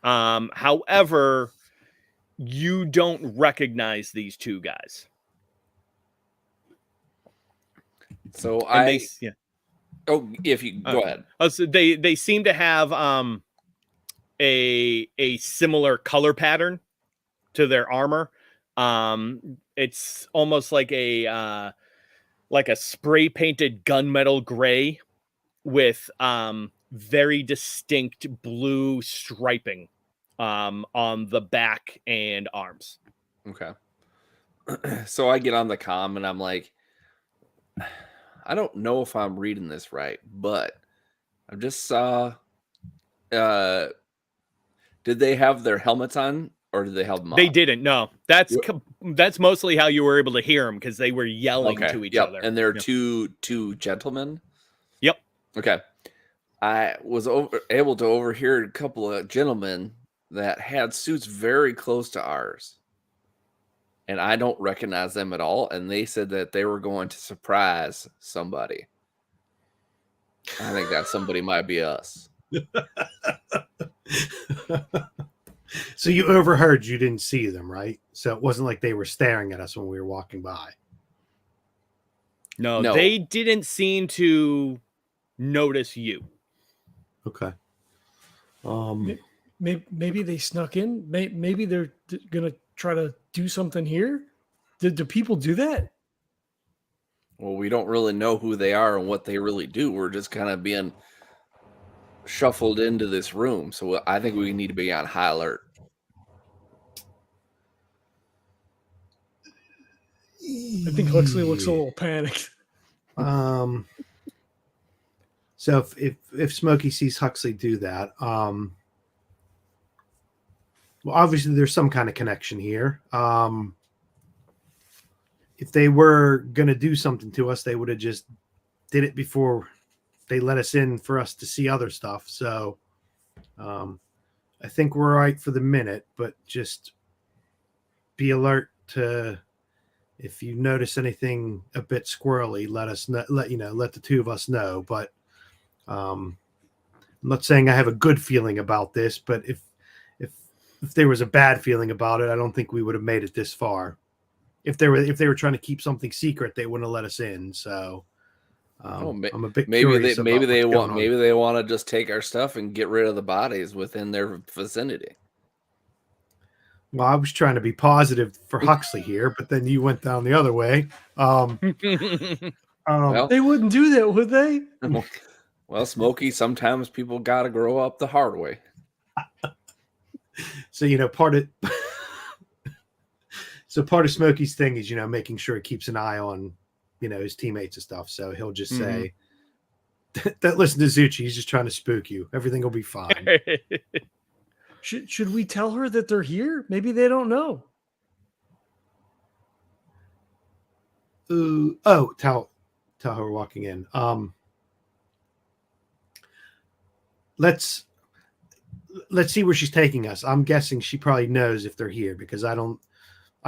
However, you don't recognize these two guys. So if you go ahead. So they seem to have a similar color pattern to their armor. It's almost like a spray painted gunmetal gray with very distinct blue striping on the back and arms. Okay. So I get on the comm and I'm like, I don't know if I'm reading this right, but I just saw, did they have their helmets on or did they have them off? They didn't. No, that's mostly how you were able to hear them, because they were yelling to each other. And they're two gentlemen. Yep. Okay. I was able to overhear a couple of gentlemen that had suits very close to ours. And I don't recognize them at all. And they said that they were going to surprise somebody. I think that somebody might be us. So you overheard, you didn't see them, right? So it wasn't like they were staring at us when we were walking by. No, they didn't seem to notice you. Okay. Maybe they snuck in. Maybe they're gonna try to do something here. Do people do that? Well, we don't really know who they are and what they really do. We're just kind of being shuffled into this room. So I think we need to be on high alert. I think Huxley looks a little panicked. So if Smokey sees Huxley do that, well, obviously there's some kind of connection here. If they were going to do something to us, they would have just did it before they let us in for us to see other stuff. So I think we're all right for the minute, but just be alert to, if you notice anything a bit squirrely, let us know, let the two of us know. But I'm not saying I have a good feeling about this, but if there was a bad feeling about it, I don't think we would have made it this far. If they were trying to keep something secret, they wouldn't have let us in. So I'm a bit curious about maybe they what's going on. want to just take our stuff and get rid of the bodies within their vicinity. Well, I was trying to be positive for Huxley here, but then you went down the other way. Well, They wouldn't do that, would they? Well, Smokey, sometimes people got to grow up the hard way. So, part of Smokey's thing is, making sure he keeps an eye on, his teammates and stuff. So he'll just say, that listen to Zuchy, he's just trying to spook you. Everything will be fine. Should we tell her that they're here? Maybe they don't know. Tell her we're walking in. Let's see where she's taking us. I'm guessing she probably knows if they're here, because I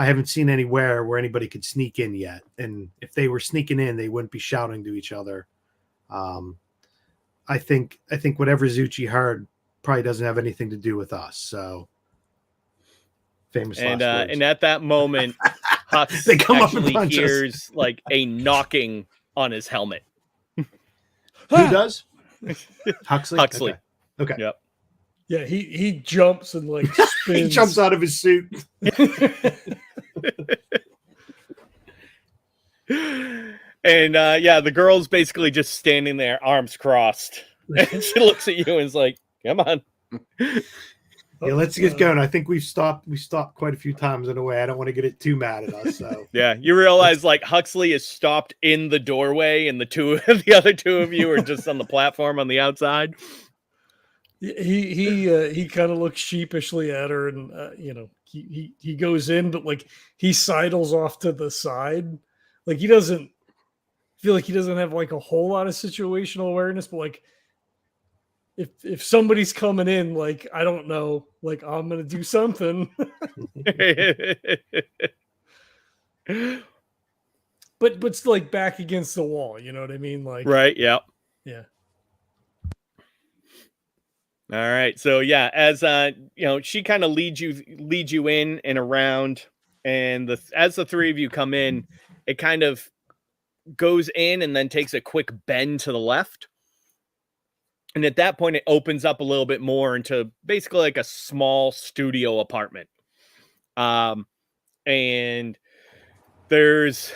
haven't seen anywhere where anybody could sneak in yet. And if they were sneaking in, they wouldn't be shouting to each other. I think whatever Zuchy heard probably doesn't have anything to do with us. So famous last words. And at that moment, Hux They come up and actually punch us. hears like a knocking on his helmet. Who does? Huxley. Huxley. Okay. Yep. Yeah, he jumps and like spins. He jumps out of his suit. And the girl's basically just standing there, arms crossed. And she looks at you and is like, come on. Yeah, let's get going. I think we've stopped quite a few times in a way. I don't want to get it too mad at us. So Yeah, you realize like Huxley is stopped in the doorway and the other two of you are just on the platform on the outside. He kind of looks sheepishly at her, and he goes in, but like he sidles off to the side. Like he doesn't feel like he doesn't have like a whole lot of situational awareness, but like if somebody's coming in, like I don't know, like I'm gonna do something. But but it's like back against the wall. You know what I mean? Like, Right. Yeah. yeah. All right. So yeah, as she kind of leads you in and around, and as the three of you come in, it kind of goes in and then takes a quick bend to the left. And at that point, it opens up a little bit more into basically like a small studio apartment. And there's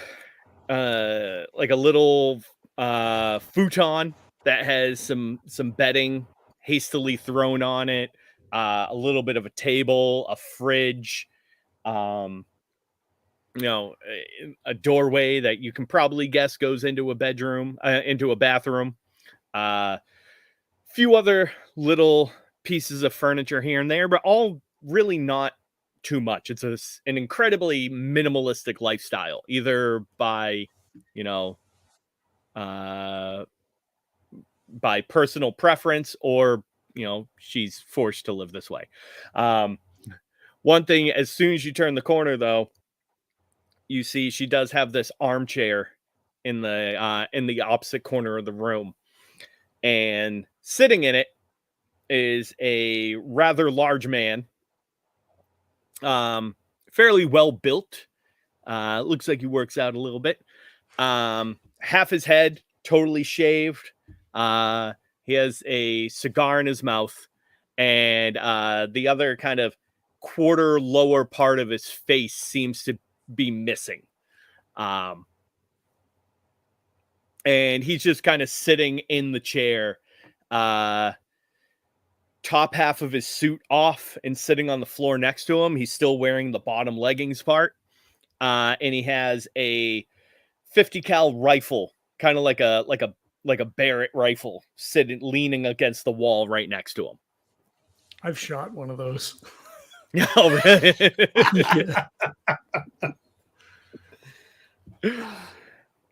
like a little futon that has some bedding hastily thrown on it, a little bit of a table, a fridge, a doorway that you can probably guess goes into a bedroom, into a bathroom. Few other little pieces of furniture here and there, but all really not too much. It's an incredibly minimalistic lifestyle, either by, by personal preference or, she's forced to live this way. One thing, as soon as you turn the corner, though, you see she does have this armchair in the opposite corner of the room, and sitting in it is a rather large man, fairly well built. Looks like he works out a little bit. Half his head totally shaved. He has a cigar in his mouth, and the other kind of quarter lower part of his face seems to be missing. And he's just kind of sitting in the chair, top half of his suit off and sitting on the floor next to him. He's still wearing the bottom leggings part. And he has a 50 cal rifle, kind of like a Barrett rifle, leaning against the wall right next to him. I've shot one of those. Oh, really?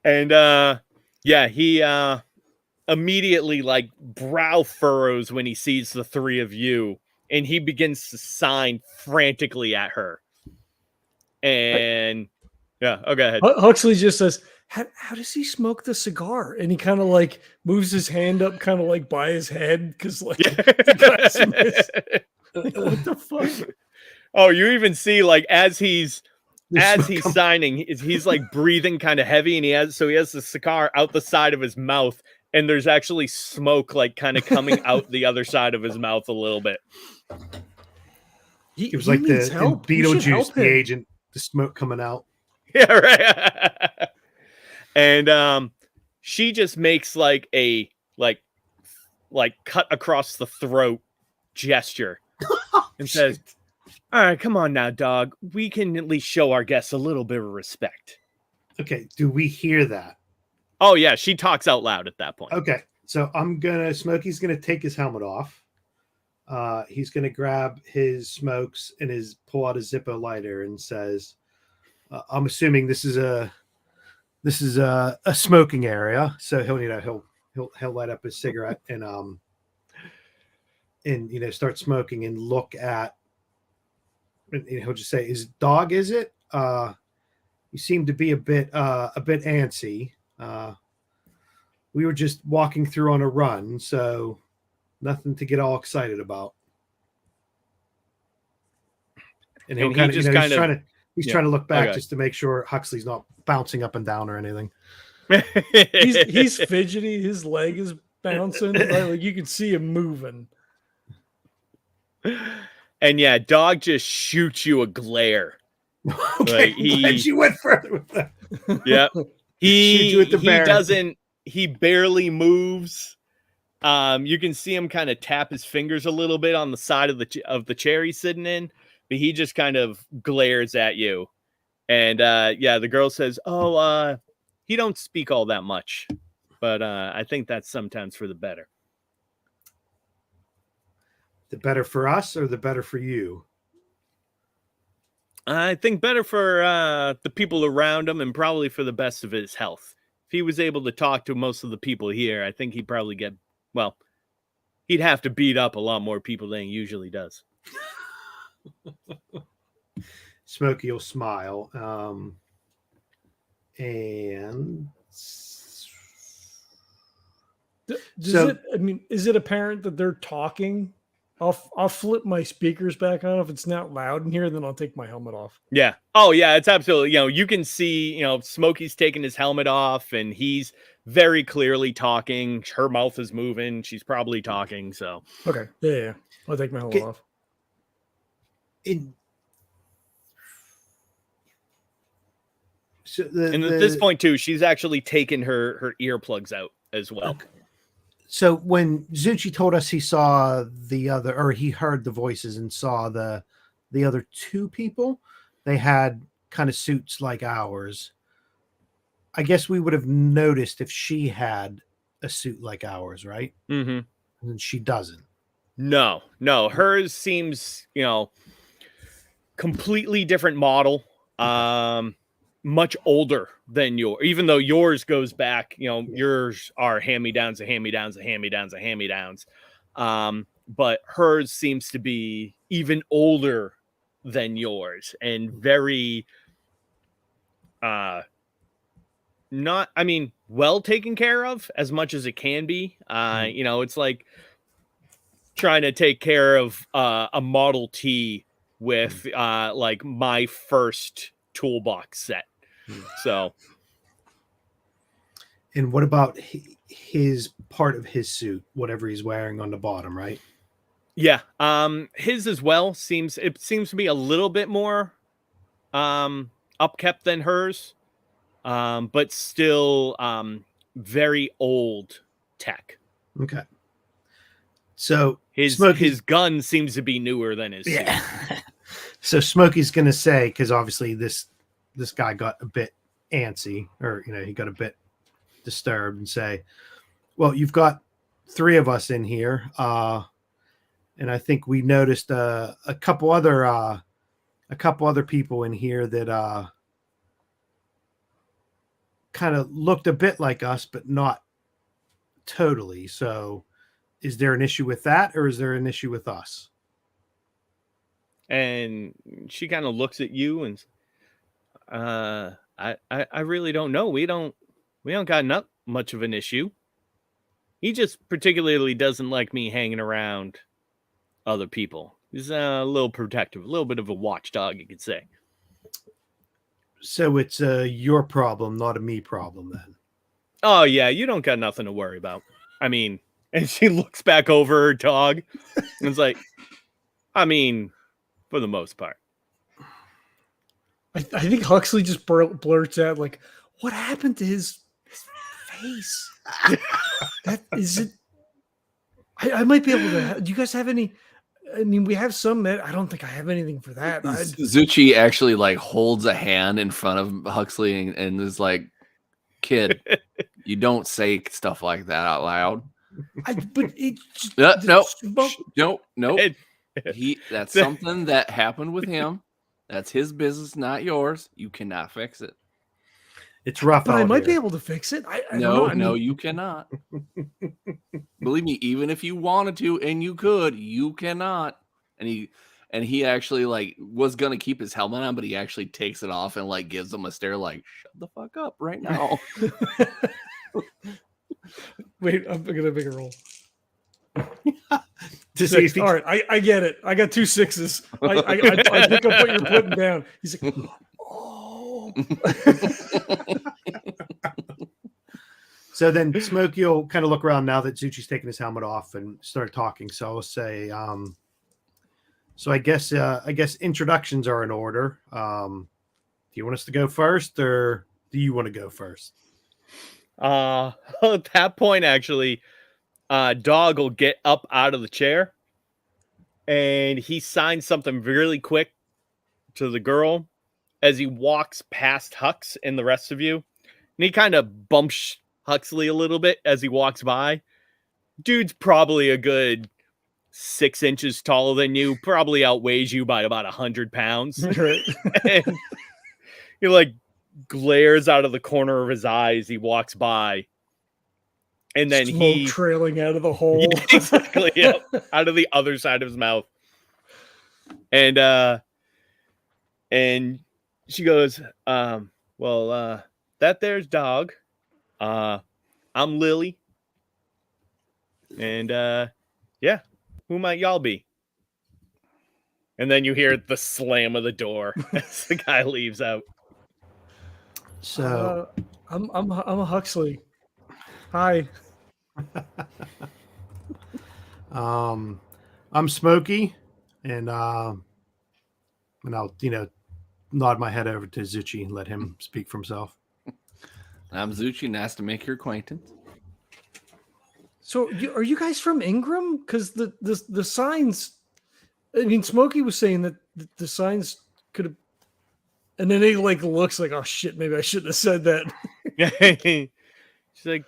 And he immediately like brow furrows when he sees the three of you, and he begins to sign frantically at her. And go ahead. Huxley just says, how does he smoke the cigar? And he kind of like moves his hand up kind of like by his head, because like, like, what the fuck? Oh, you even see like as he's signing, he's like breathing kind of heavy, and he has the cigar out the side of his mouth, and there's actually smoke like kind of coming out the other side of his mouth a little bit. It was like in Beetlejuice, the agent, the smoke coming out. Yeah, right. And she just makes like a like cut across the throat gesture and says, "All right, come on now, dog. We can at least show our guests a little bit of respect." Okay, do we hear that? Oh yeah, she talks out loud at that point. Okay, so Smokey's gonna take his helmet off. He's gonna grab his smokes and pull out a Zippo lighter and says, "I'm assuming this is a smoking area." So he'll light up his cigarette and start smoking and look at. And he'll just say, "Is dog? Is it? You seem to be a bit antsy. We were just walking through on a run, so nothing to get all excited about." And he'll kind of he's trying to look back just to make sure Huxley's not bouncing up and down or anything. he's fidgety. His leg is bouncing. Like you can see him moving. And yeah, dog just shoots you a glare. Okay, like you went further with that. Yeah, he barely moves. You can see him kind of tap his fingers a little bit on the side of the chair he's sitting in, but he just kind of glares at you. And the girl says, "Oh, he don't speak all that much, but I think that's sometimes for the better." The better for us or the better for you? I think better for the people around him, and probably for the best of his health. If he was able to talk to most of the people here, I think he'd probably he'd have to beat up a lot more people than he usually does. Smokey will smile. And is it apparent that they're talking? I'll flip my speakers back on if it's not loud in here, then I'll take my helmet off. Yeah. Oh yeah, it's absolutely, you can see, Smokey's taking his helmet off and he's very clearly talking. Her mouth is moving. She's probably talking. So okay. Yeah. I'll take my helmet off. And at this point too, she's actually taken her earplugs out as well. Okay. So when Zuchy told us he saw he heard the voices and saw the other two people, they had kind of suits like ours. I guess we would have noticed if she had a suit like ours, right? Mm-hmm. And she doesn't. No. Hers seems, completely different model. Much older than yours, even though yours goes back, yours are hand-me-downs and hand-me-downs and hand-me-downs and hand-me-downs. But hers seems to be even older than yours and very, well taken care of as much as it can be. It's like trying to take care of a Model T with like my first toolbox set. So, and what about his part of his suit, whatever he's wearing on the bottom, right? Yeah, his as well seems to be a little bit more upkept than hers, but still very old tech. Okay. So his gun seems to be newer than his suit. So Smokey's gonna say, because obviously this guy got a bit antsy, or he got a bit disturbed, and say, well, you've got three of us in here, and I think we noticed a couple other people in here that kind of looked a bit like us, but not totally. So is there an issue with that, or is there an issue with us? And she kind of looks at you and I really don't know. We don't got much of an issue. He just particularly doesn't like me hanging around other people. He's a little protective, a little bit of a watchdog, you could say. So it's your problem, not a me problem, then. Oh yeah, you don't got nothing to worry about. And she looks back over her dog and it's like, for the most part. I think Huxley just blurts out, like, what happened to his face? That is it. I might be able to. Do you guys have any? We have some. I don't think I have anything for that. Zuchy actually like holds a hand in front of Huxley and is like, "Kid, you don't say stuff like that out loud." No. That's something that happened with him. That's his business, not yours. You cannot fix it. It's rough. But I might be able to fix it. No, you cannot. Believe me, even if you wanted to, and you could, you cannot. And he actually like was gonna keep his helmet on, but he actually takes it off and like gives him a stare, like, shut the fuck up right now. Wait, I'm gonna make a roll. All right, I get it. I got 2 6s. I pick up what you're putting down. He's like, oh. So then Smokey will kind of look around now that Zuchy's taken his helmet off and start talking. So I'll say, so I guess introductions are in order. Do you want us to go first, or do you want to go first? At that point, actually, Dog will get up out of the chair and he signs something really quick to the girl as he walks past Hux and the rest of you. And he kind of bumps Huxley a little bit as he walks by. Dude's probably a good 6 inches taller than you, probably outweighs you by about 100 pounds. Right. And he like glares out of the corner of his eye as he walks by. And then Smoke trailing out of the hole. Yeah, exactly. Yeah, out of the other side of his mouth. And she goes, that there's Dog. I'm Lily. And yeah, who might y'all be? And then you hear the slam of the door as the guy leaves out. So I'm a Huxley. Hi. I'm Smokey, and I'll nod my head over to Zuchy and let him speak for himself. I'm Zuchy. Nice to make your acquaintance. So are you guys from Ingram? Because the signs. I mean, Smokey was saying that the signs could have, and then he like looks like, oh shit, maybe I shouldn't have said that. She's like,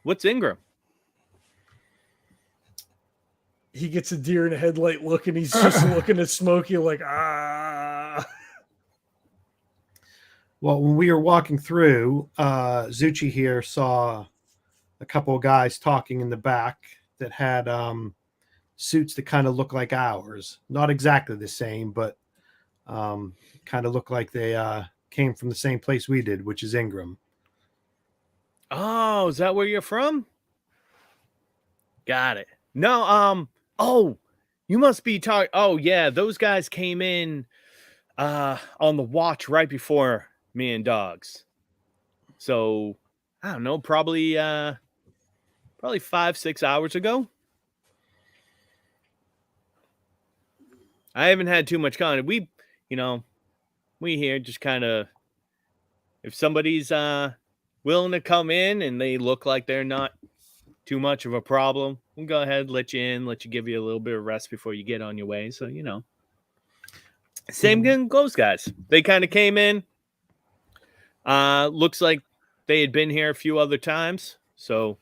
what's Ingram? He gets a deer in a headlight look, and he's just looking at Smokey like, ah. Well, when we were walking through, Zuchy here saw a couple of guys talking in the back that had suits that kind of look like ours. Not exactly the same, but kind of look like they came from the same place we did, which is Ingram. Oh, is that where you're from? Got it. No, oh, you must be talking. Oh, yeah, those guys came in on the watch right before me and Dogs. So, I don't know, probably 5-6 hours ago. I haven't had too much contact. We here just kind of, if somebody's willing to come in and they look like they're not too much of a problem, we'll go ahead, let you in, let you give you a little bit of rest before you get on your way. So, same thing goes, guys. They kind of came in. Looks like they had been here a few other times. So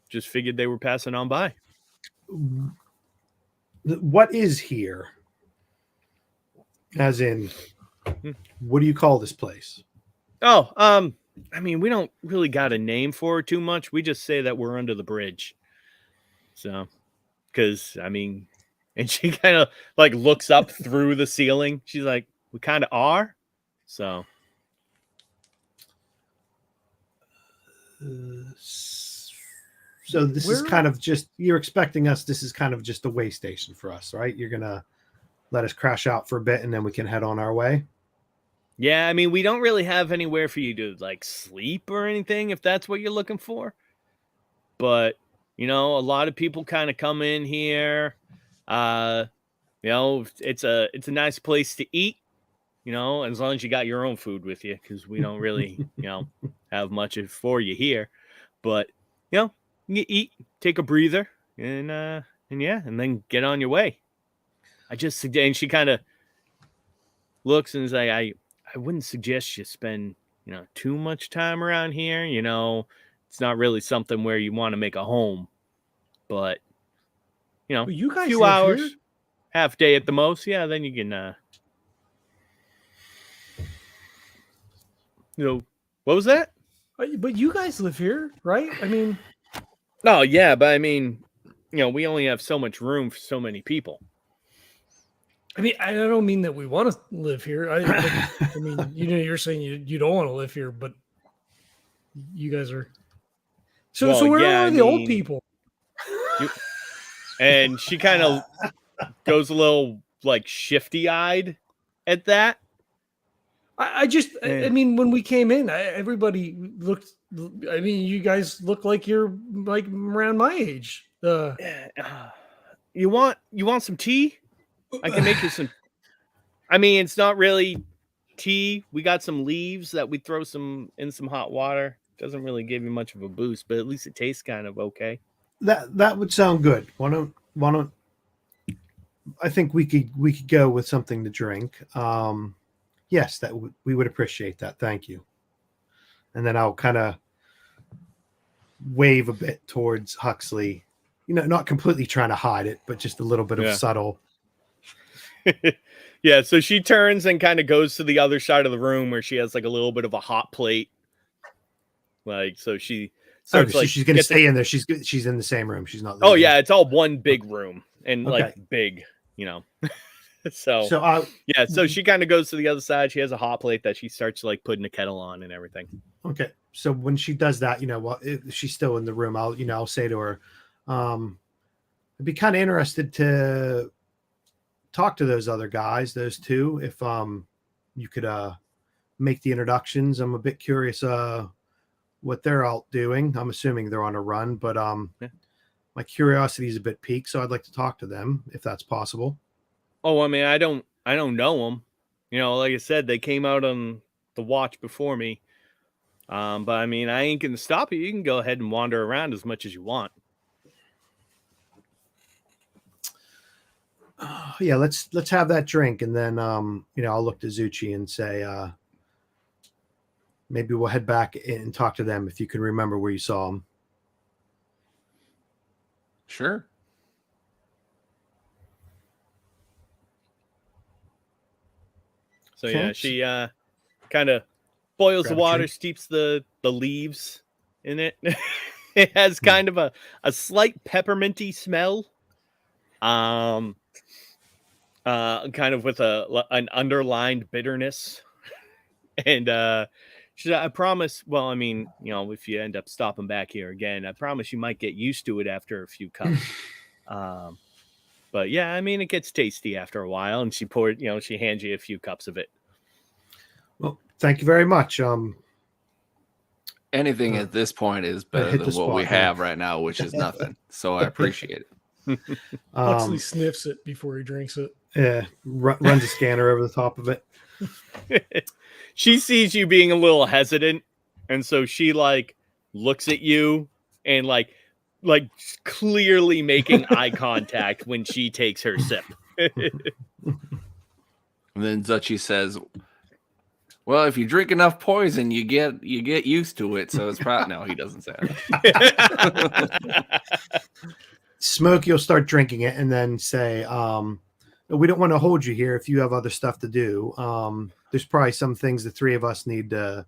just figured they were passing on by. What is here? As in, what do you call this place? Oh, I mean, we don't really got a name for it too much. We just say that we're under the bridge. So, because, I mean, and she kind of like looks up through the ceiling. She's like, we kind of are. So. So this is kind of just, you're expecting us, this is kind of just a way station for us, right? You're going to let us crash out for a bit and then we can head on our way. Yeah, I mean, we don't really have anywhere for you to like sleep or anything if that's what you're looking for. But, a lot of people kind of come in here. It's a nice place to eat, as long as you got your own food with you, because we don't really, have much for you here. But, you eat, take a breather, and then get on your way. And she kind of looks and is like, I wouldn't suggest you spend, too much time around here. It's not really something where you want to make a home, but, you guys a few live hours, here? half day at the most. Yeah. Then you can, what was that? But you guys live here, right? I mean, oh yeah, but I mean, we only have so much room for so many people. I mean, I don't mean that we want to live here. I mean, you're saying you don't want to live here, but you guys are. So where are the old people? And she kind of goes a little like shifty-eyed at that. I mean, when we came in, everybody looked. I mean, you guys look like you're like around my age. You want some tea? I can make you some. I mean, it's not really tea. We got some leaves that we throw in some hot water. Doesn't really give you much of a boost, but at least it tastes kind of okay. That would sound good. Why don't I think we could go with something to drink. Yes, we would appreciate that. Thank you. And then I'll kind of wave a bit towards Huxley, not completely trying to hide it, but just a little bit of subtle. Yeah, so she turns and kind of goes to the other side of the room where she has like a little bit of a hot plate. Like, so she starts she's going to stay in there. She's in the same room. She's not leaving. Oh yeah, it's all one big room and like big, So So so she kind of goes to the other side. She has a hot plate that she starts like putting a kettle on and everything. okay. So when she does that, if she's still in the room, I'll say to her, I'd be kind of interested to talk to those other guys, those two, if you could make the introductions. I'm a bit curious what they're out doing. I'm assuming they're on a run, but my curiosity is a bit piqued, so I'd like to talk to them if that's possible. Oh, I mean, I don't know them. Like I said, they came out on the watch before me. But I mean, I ain't gonna stop you. You can go ahead and wander around as much as you want. Yeah, let's have that drink, and then I'll look to Zuchy and say maybe we'll head back and talk to them if you can remember where you saw them. Sure. So Okay. yeah, she kind of boils Grab the a water, drink. steeps the leaves in it. It has kind of a slight pepperminty smell. Kind of with an underlined bitterness. And she said, I promise, well, I mean, if you end up stopping back here again, I promise you might get used to it after a few cups. But yeah, I mean, it gets tasty after a while, and she she hands you a few cups of it. Well, thank you very much. Anything at this point is better hit than the what we spot, yeah. have right now, which is nothing. So I appreciate it. Huxley sniffs it before he drinks it. Yeah, runs a scanner over the top of it. She sees you being a little hesitant, and so she like looks at you and like clearly making eye contact when she takes her sip. And then Zuchy says, well, if you drink enough poison, you get used to it. So it's probably no, he doesn't say that. Smokey will start drinking it and then say, we don't want to hold you here if you have other stuff to do. There's probably some things the three of us need to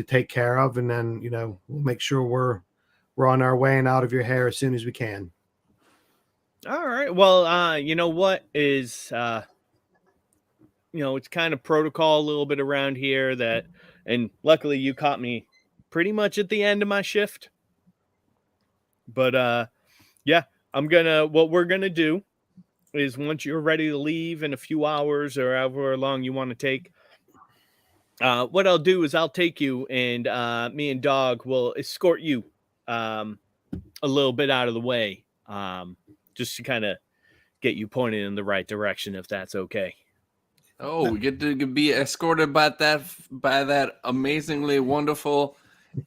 take care of, and then we'll make sure we're on our way and out of your hair as soon as we can. All right. Well, you know what is it's kind of protocol a little bit around here that, and luckily you caught me pretty much at the end of my shift. But yeah, what we're gonna do is once you're ready to leave in a few hours or however long you want to take, what I'll do is I'll take you, and me and Dog will escort you a little bit out of the way, just to kind of get you pointed in the right direction, if that's okay. Oh, we get to be escorted by that amazingly wonderful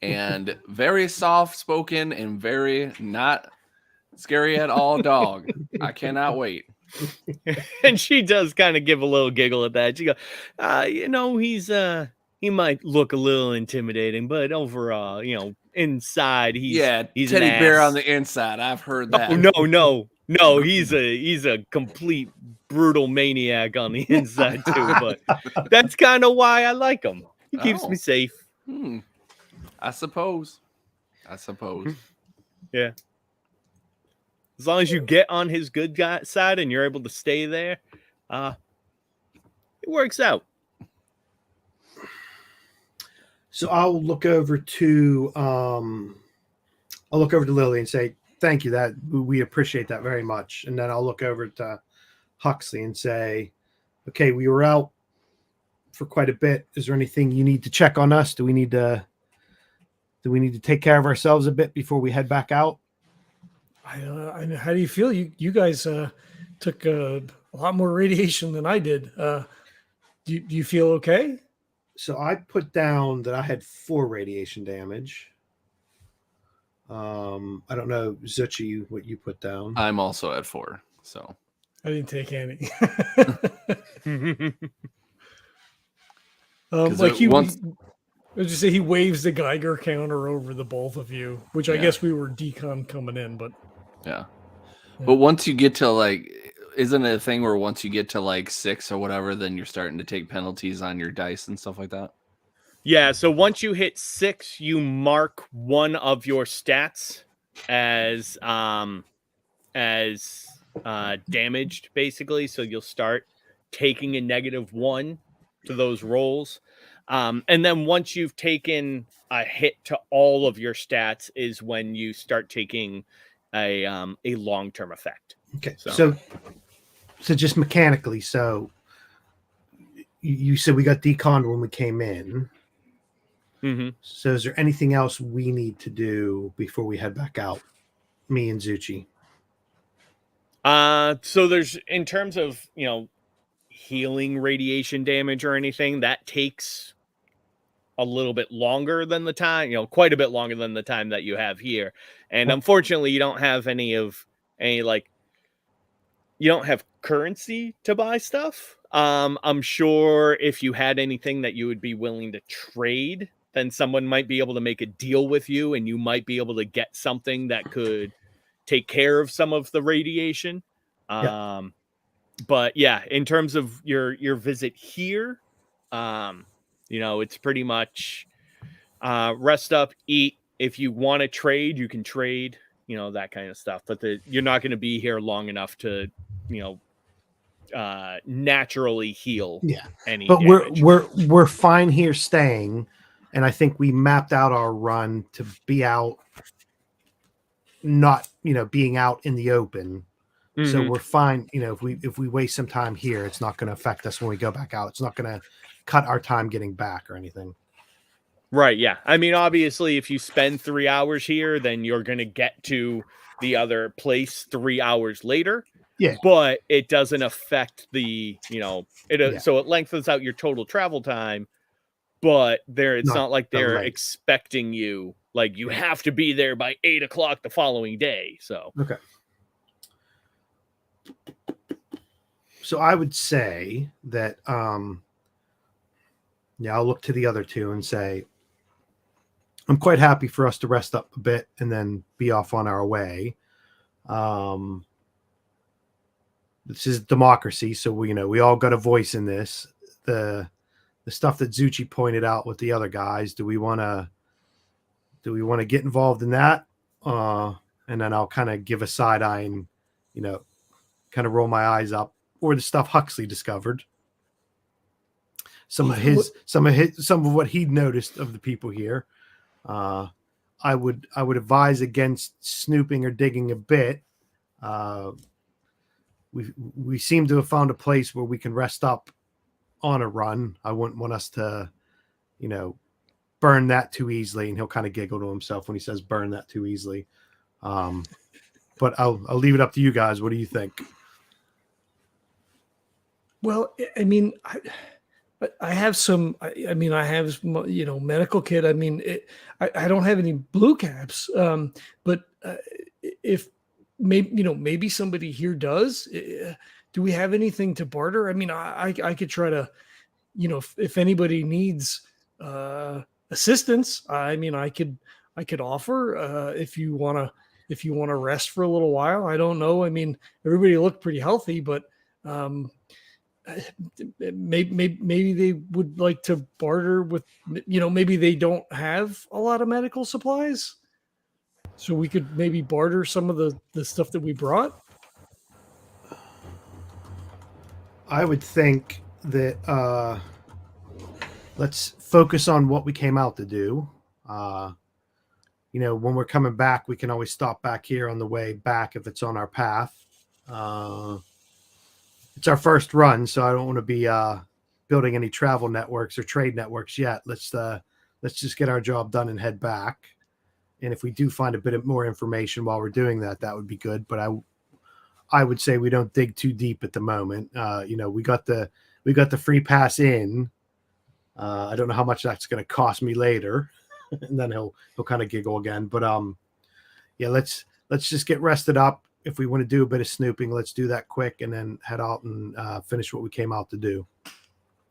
and very soft-spoken and very not scary at all dog. I cannot wait. And she does kind of give a little giggle at that. She goes, he's he might look a little intimidating, but overall, inside he's teddy an bear ass. on the inside. I've heard that. Oh, no, he's a complete brutal maniac on the inside too. But that's kind of why I like him. He keeps me safe. I suppose. Yeah. As long as you get on his good guy side and you're able to stay there, it works out. So I'll look over to Lily and say, thank you, that we appreciate that very much. And then I'll look over to Huxley and say, okay, we were out for quite a bit. Is there anything you need to check on us? Do we need to take care of ourselves a bit before we head back out? How do you feel? You guys took a lot more radiation than I did. Do you feel okay? So I put down that I had 4 radiation damage. I don't know, Zuchy, what you put down. I'm also at 4, so I didn't take any. Let's just say he waves the Geiger counter over the both of you, which I guess we were decon coming in, but yeah. But once you get to isn't it a thing where once you get to 6 or whatever, then you're starting to take penalties on your dice and stuff like that? Yeah, so once you hit 6, you mark one of your stats as damaged, basically. So you'll start taking a -1 to those rolls. And then once you've taken a hit to all of your stats is when you start taking a long-term effect. Okay. So just mechanically, so you said we got deconned when we came in. Mm-hmm. So is there anything else we need to do before we head back out? Me and Zuchy. So there's, in terms of, healing radiation damage or anything, that takes a little bit longer than the time, quite a bit longer than the time that you have here. And unfortunately, you don't have you don't have currency to buy stuff. I'm sure if you had anything that you would be willing to trade, then someone might be able to make a deal with you and you might be able to get something that could take care of some of the radiation. But yeah, in terms of your visit here, it's pretty much rest up, eat. If you want to trade, you can trade, that kind of stuff. But you're not going to be here long enough to, naturally heal. Yeah, any but damage. we're fine here staying, and I think we mapped out our run to be out, not being out in the open. Mm-hmm. So we're fine. If we waste some time here, it's not going to affect us when we go back out. It's not going to cut our time getting back or anything. Right. Yeah. I mean, obviously, if you spend 3 hours here, then you're going to get to the other place 3 hours later. Yeah. But it doesn't affect the, so it lengthens out your total travel time. But it's not like they're expecting you, like you have to be there by 8 o'clock the following day. So, okay. So I would say that, I'll look to the other two and say, I'm quite happy for us to rest up a bit and then be off on our way. This is democracy, so we all got a voice in this. The stuff that Zuchy pointed out with the other guys, do we want to get involved in that? And then I'll kind of give a side eye and kind of roll my eyes up, or the stuff Huxley discovered. Some of what he'd noticed of the people here. I would advise against snooping or digging a bit. We seem to have found a place where we can rest up on a run. I wouldn't want us to, burn that too easily. And he'll kind of giggle to himself when he says burn that too easily. But I'll leave it up to you guys. What do you think? Well, I mean, I have some. I have medical kit. I mean, I don't have any blue caps. But if maybe somebody here does. Do we have anything to barter? I mean, I could try to, if anybody needs assistance. I mean, I could offer if you want to rest for a little while. I don't know. I mean, everybody looked pretty healthy, but maybe they would like to barter with, maybe they don't have a lot of medical supplies, so we could maybe barter some of the stuff that we brought. I would think that let's focus on what we came out to do. When we're coming back, we can always stop back here on the way back if it's on our path. It's our first run, so I don't want to be building any travel networks or trade networks yet. Let's just get our job done and head back. And if we do find a bit more information while we're doing that, that would be good. But I would say we don't dig too deep at the moment. We got the free pass in. I don't know how much that's going to cost me later. And then he'll kind of giggle again. But let's just get rested up. If we want to do a bit of snooping, let's do that quick and then head out and finish what we came out to do.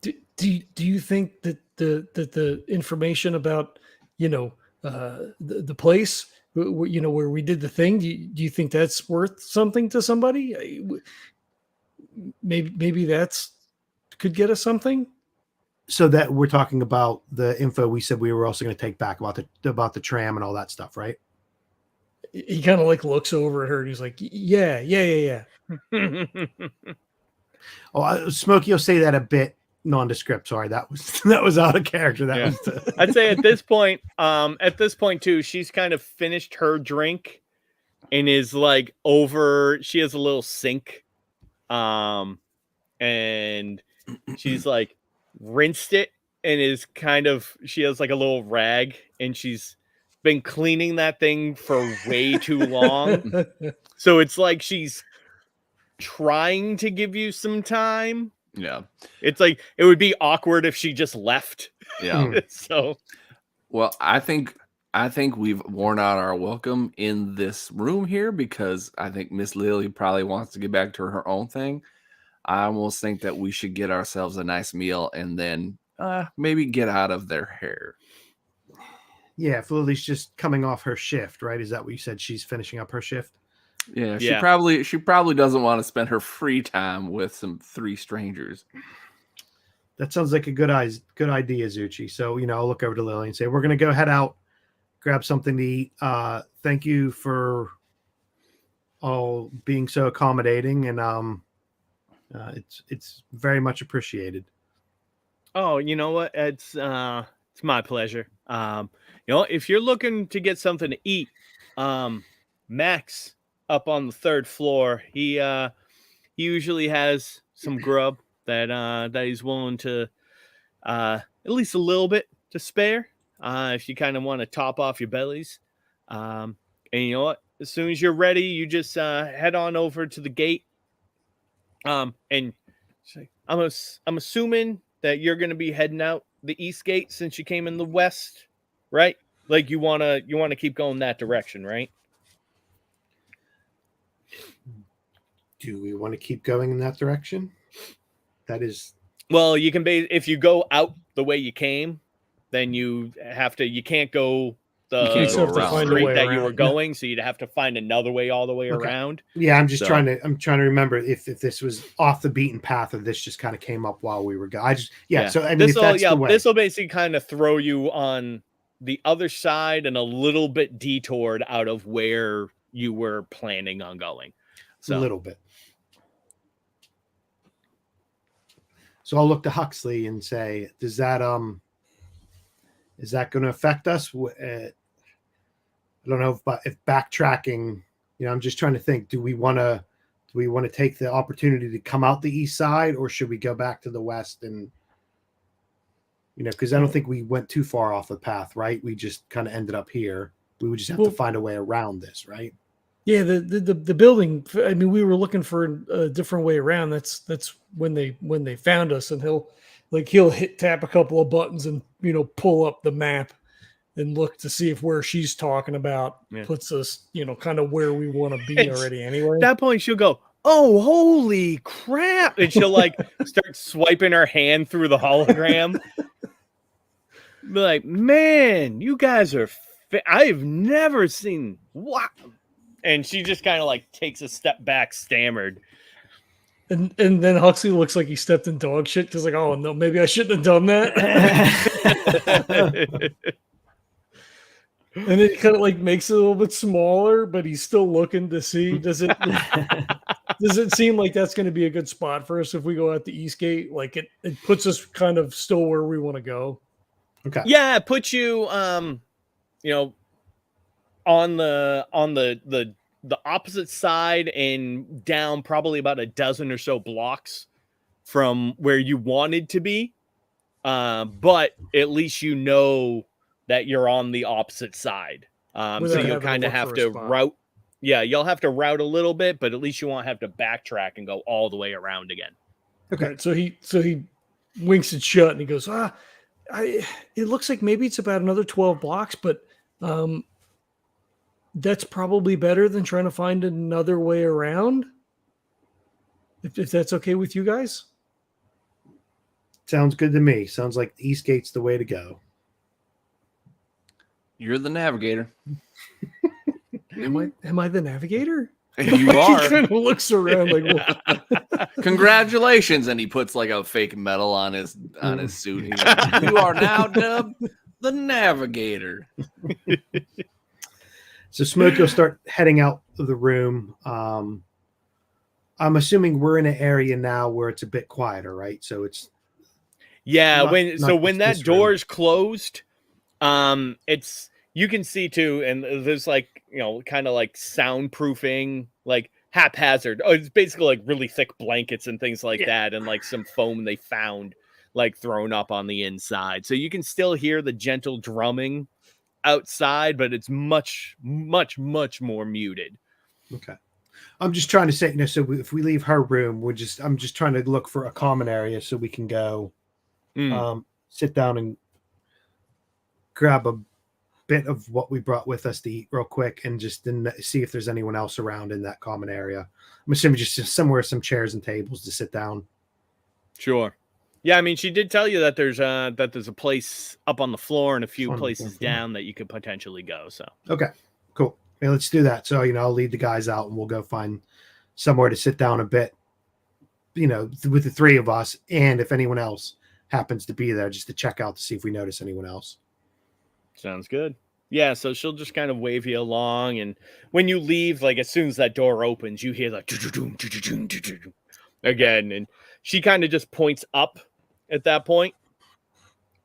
Do you think that the information about the place where we did the thing, do you think that's worth something to somebody? Maybe that's could get us something. So that we're talking about the info we said we were also going to take back about the tram and all that stuff, right? He kind of like looks over at her and he's like, yeah. Smokey will say that a bit nondescript. Sorry, that was out of character. I'd say at this point too, she's kind of finished her drink and is like over. She has a little sink, and she's like rinsed it and is kind of. She has like a little rag and she's been cleaning that thing for way too long. So it's like she's trying to give you some time. Yeah. It's like it would be awkward if she just left. Yeah. So well, I think we've worn out our welcome in this room here because I think Miss Lily probably wants to get back to her own thing. I almost think that we should get ourselves a nice meal and then maybe get out of their hair. Yeah, if Lily's just coming off her shift, right? Is that what you said? She's finishing up her shift? Yeah, she probably doesn't want to spend her free time with some 3 strangers. That sounds like a good idea, Zuchy. So, I'll look over to Lily and say, we're going to go head out, grab something to eat. Thank you for all being so accommodating, and it's very much appreciated. Oh, you know what? It's my pleasure. If you're looking to get something to eat, Max up on the 3rd floor, he usually has some grub that he's willing to at least a little bit to spare if you kind of want to top off your bellies. And you know what? As soon as you're ready, you just head on over to the gate. And I'm assuming that you're going to be heading out the east gate since you came in the west, right? Like you want to keep going that direction, right? Do we want to keep going in that direction? That is. Well, you can if you go out the way you came, then you can't go the street that you were going, so you'd have to find another way all the way around. Yeah, I'm trying to remember if this was off the beaten path or this just kind of came up while we were going. So I mean, this will basically kind of throw you on the other side and a little bit detoured out of where you were planning on going. So a little bit. So I'll look to Huxley and say, is that going to affect us? I don't know if backtracking, I'm just trying to think, do we want to take the opportunity to come out the east side, or should we go back to the west? And, because I don't think we went too far off the path, right? We just kind of ended up here. We would just have to find a way around this, right? Yeah, the building. I mean, we were looking for a different way around. That's when they found us, and he'll tap a couple of buttons and pull up the map and look to see if where she's talking about puts us kind of where we want to be already. Anyway, at that point she'll go, "Oh, holy crap!" and she'll like start swiping her hand through the hologram. Be like, "Man, you guys are. I've never seen what." And she just kind of like takes a step back, stammered. And then Huxley looks like he stepped in dog shit because like, oh no, maybe I shouldn't have done that. And it kind of like makes it a little bit smaller, but he's still looking to see does it seem like that's going to be a good spot for us if we go out the east gate? Like it puts us kind of still where we want to go. Okay. Yeah, it puts you on the opposite side and down probably about a dozen or so blocks from where you wanted to be. But at least that you're on the opposite side. So you'll kind of have to route. Yeah, you'll have to route a little bit, but at least you won't have to backtrack and go all the way around again. Okay. Right, so he winks it shut and he goes, it looks like maybe it's about another 12 blocks, but that's probably better than trying to find another way around. If that's okay with you guys. Sounds good to me. Sounds like the East Gate's the way to go. You're the navigator. Am I the navigator? You are. He kind of looks around like, congratulations, and he puts like a fake medal on his suit. He's like, you are now dubbed the navigator. So Smokey will start heading out of the room. I'm assuming we're in an area now where it's a bit quieter, right? So it's Yeah, not, when not when just that this room. door's closed, it's you can see too, and there's like, you know, kind of like soundproofing, like haphazard. Oh, it's basically like really thick blankets and things like that, and like some foam they found like thrown up on the inside. So you can still hear the gentle drumming outside, but it's much, much, much more muted. Okay. I'm just trying to say, so if we leave her room, I'm just trying to look for a common area so we can go sit down and grab a bit of what we brought with us to eat real quick and just see if there's anyone else around in that common area. I'm assuming just somewhere, some chairs and tables to sit down. Sure. Yeah, I mean, she did tell you that there's a place up on the floor and a few places down that you could potentially go. So okay, cool. Yeah, let's do that. So I'll lead the guys out and we'll go find somewhere to sit down a bit. With the three of us, and if anyone else happens to be there, just to check out to see if we notice anyone else. Sounds good. Yeah, so she'll just kind of wave you along, and when you leave, like as soon as that door opens, you hear like again, and she kind of just points up at that point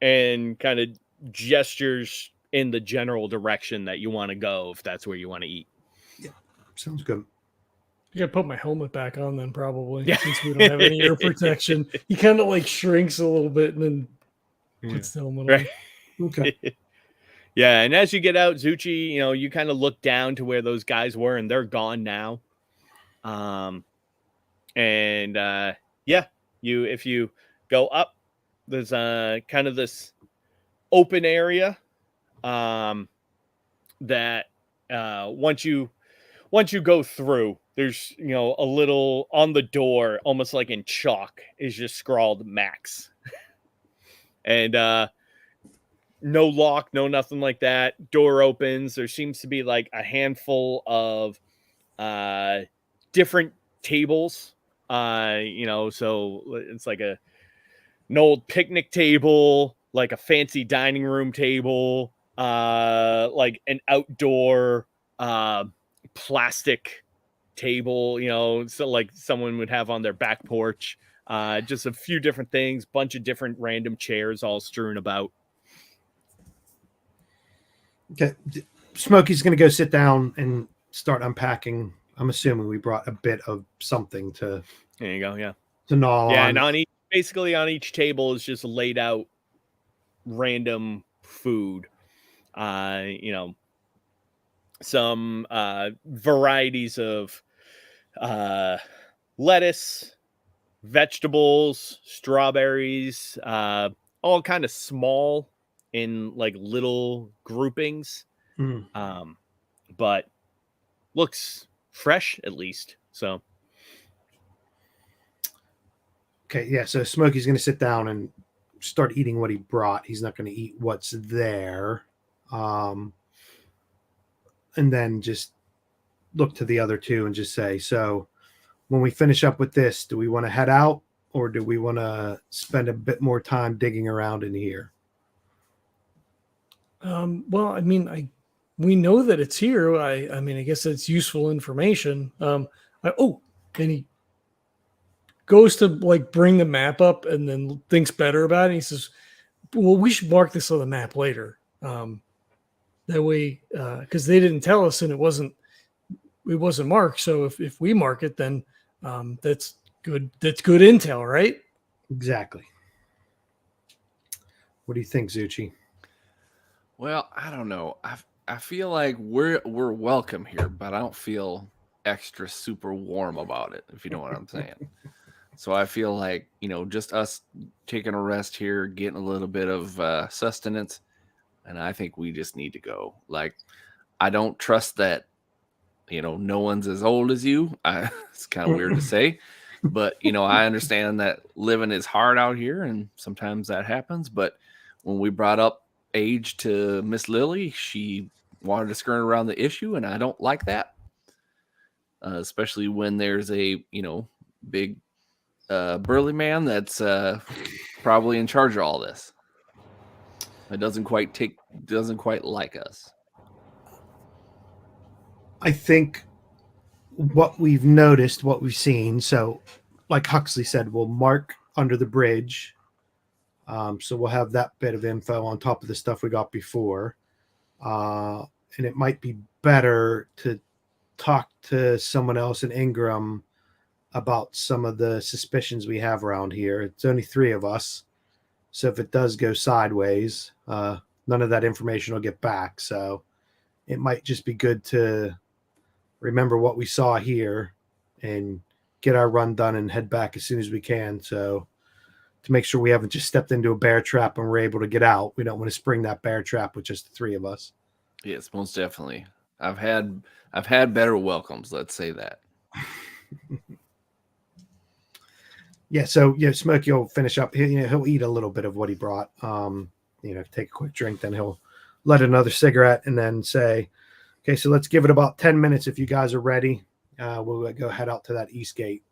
and kind of gestures in the general direction that you want to go if that's where you want to eat. Yeah, sounds good. I gotta put my helmet back on then, probably, since we don't have any ear protection. He kind of like shrinks a little bit and then puts the helmet on. Okay. Yeah, and as you get out, Zuchy, you kind of look down to where those guys were, and they're gone now. If you go up, there's kind of this open area that once you go through, there's a little on the door, almost like in chalk, is just scrawled Max. And no lock, no nothing like that. Door opens. There seems to be like a handful of different tables. So it's like an old picnic table, like a fancy dining room table, like an outdoor plastic table, so like someone would have on their back porch. Just a few different things, bunch of different random chairs all strewn about. Okay. Smokey's going to go sit down and start unpacking. I'm assuming we brought a bit of something to. There you go. Yeah. To gnaw on. And basically on each table is just laid out random food. Some varieties of lettuce, vegetables, strawberries, all kind of small in like little groupings, but looks fresh at least. So okay, yeah, so Smokey's going to sit down and start eating what he brought. He's not going to eat what's there, and then just look to the other two and just say, so when we finish up with this, do we want to head out or do we want to spend a bit more time digging around in here? Well, I mean, we know that it's here. I mean, I guess it's useful information. And he goes to like bring the map up and then thinks better about it. He says, well, we should mark this on the map later. That way, because they didn't tell us and it wasn't marked. So if we mark it, then that's good. That's good intel, right? Exactly. What do you think, Zuchy? Well, I don't know. I feel like we're welcome here, but I don't feel extra super warm about it, if you know what I'm saying. So I feel like, just us taking a rest here, getting a little bit of sustenance, and I think we just need to go. Like, I don't trust that, no one's as old as you. It's kind of weird to say, but, I understand that living is hard out here, and sometimes that happens. But when we brought up age to Miss Lily, she wanted to skirt around the issue, and I don't like that, especially when there's a big burly man that's probably in charge of all this. It doesn't quite like us. I think what we've noticed, what we've seen. So, like Huxley said, we'll mark under the bridge. So we'll have that bit of info on top of the stuff we got before. And it might be better to talk to someone else in Ingram about some of the suspicions we have around here. It's only 3 of us. So if it does go sideways, none of that information will get back. So it might just be good to remember what we saw here and get our run done and head back as soon as we can. So to make sure we haven't just stepped into a bear trap and we're able to get out. We don't want to spring that bear trap with just the 3 of us. Yes, most definitely. I've had better welcomes, let's say that. Yeah, so Smokey will finish up. He'll eat a little bit of what he brought. Take a quick drink, then he'll light another cigarette and then say, "Okay, so let's give it about 10 minutes if you guys are ready. We'll go head out to that east gate."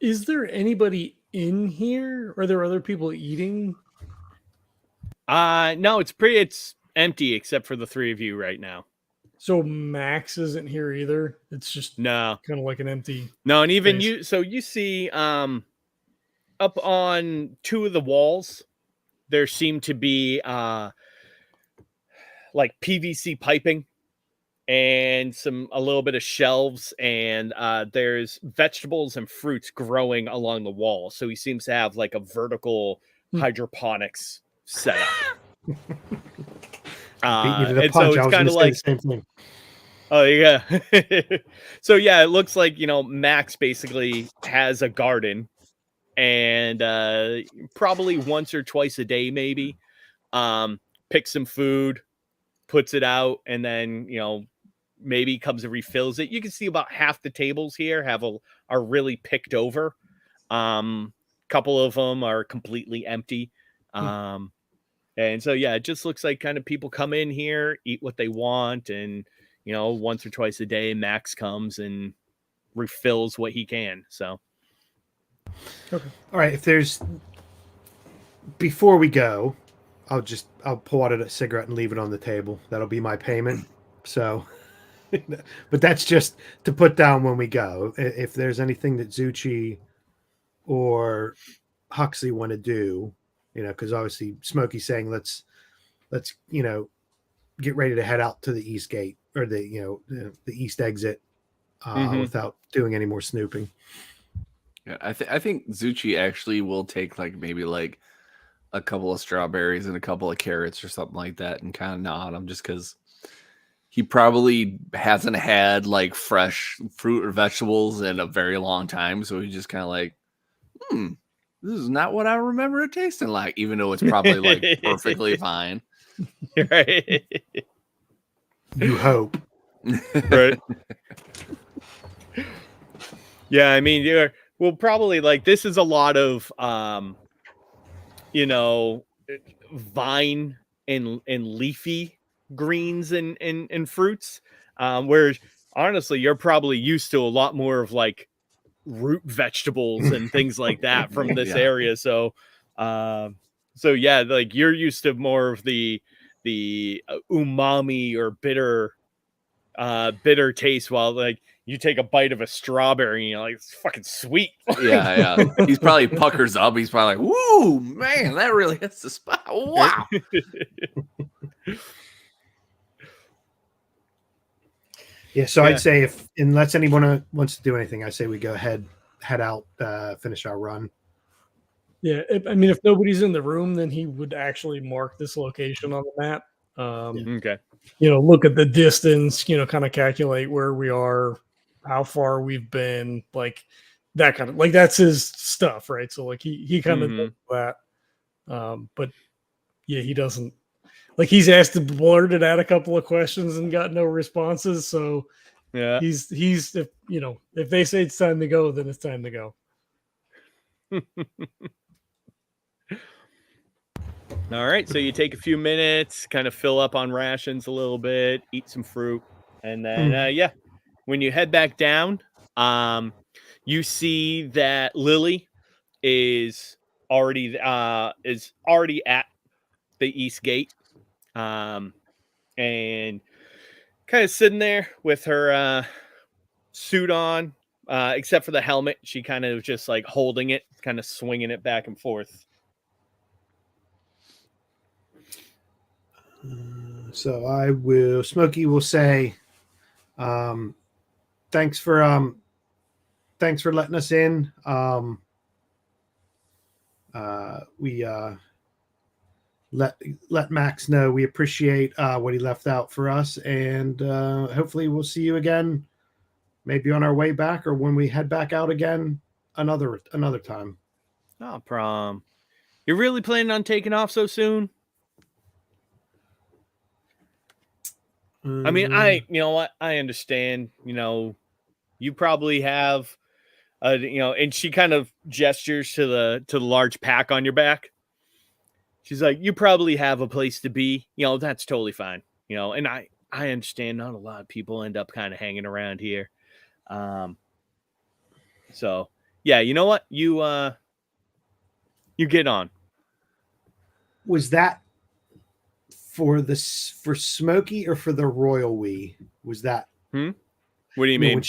Is there anybody in here? Are there other people eating? No, it's empty except for the 3 of you right now. So Max isn't here either. It's just No. kind of like an empty. No, and even space. you see up on 2 of the walls there seem to be like PVC piping and a little bit of shelves, and there's vegetables and fruits growing along the wall. So he seems to have like a vertical hydroponics setup. And so it's kind of like the same thing. Oh yeah. So yeah, it looks like Max basically has a garden, and probably once or twice a day maybe picks some food, puts it out, and then maybe comes and refills it. You can see about half the tables here are really picked over. Couple of them are completely empty. And so yeah, it just looks like kind of people come in here, eat what they want, and once or twice a day Max comes and refills what he can. So okay. All right, before we go, I'll pull out a cigarette and leave it on the table. That'll be my payment. So but that's just to put down when we go. If there's anything that Zuchy or Huxley want to do, because obviously Smokey's saying let's get ready to head out to the east gate or the east exit without doing any more snooping. Yeah, I think Zuchy actually will take maybe a couple of strawberries and a couple of carrots or something like that and kind of gnaw on them, just because he probably hasn't had fresh fruit or vegetables in a very long time. So he's just kind of this is not what I remember it tasting like, even though it's probably perfectly fine. Right. You hope. Right. Yeah, I mean, we'll probably this is a lot of vine and leafy greens and fruits, where honestly you're probably used to a lot more of root vegetables and things like that from this area. So yeah, you're used to more of the umami or bitter taste, while you take a bite of a strawberry and you're like, it's fucking sweet. Yeah. He's probably puckers up. He's probably like, woo, man, that really hits the spot. Wow. Yeah, so I'd say unless anyone wants to do anything, I say we go head out, finish our run. Yeah, if nobody's in the room, then he would actually mark this location on the map. Okay. Look at the distance, kind of calculate where we are, how far we've been, that kind of that's his stuff, right? So he kind of does that. But yeah, he doesn't he's asked to blurt it out a couple of questions and got no responses. So yeah, he's if they say it's time to go, then it's time to go. All right, so you take a few minutes, kind of fill up on rations a little bit, eat some fruit, and then when you head back down, you see that Lily is already at the east gate, and kind of sitting there with her suit on, except for the helmet. She kind of just like holding it, kind of swinging it back and forth. So Smokey will say, thanks for letting us in. We let Max know we appreciate what he left out for us, and hopefully we'll see you again, maybe on our way back or when we head back out again another time. Oh, prom. You're really planning on taking off so soon? I mean, you know what? I understand, you probably have, and she kind of gestures to the large pack on your back. She's like, you probably have a place to be, that's totally fine, and I understand not a lot of people end up kind of hanging around here. So yeah, you know what? You get on. Was that for Smokey or for the royal we? Was that What do you mean?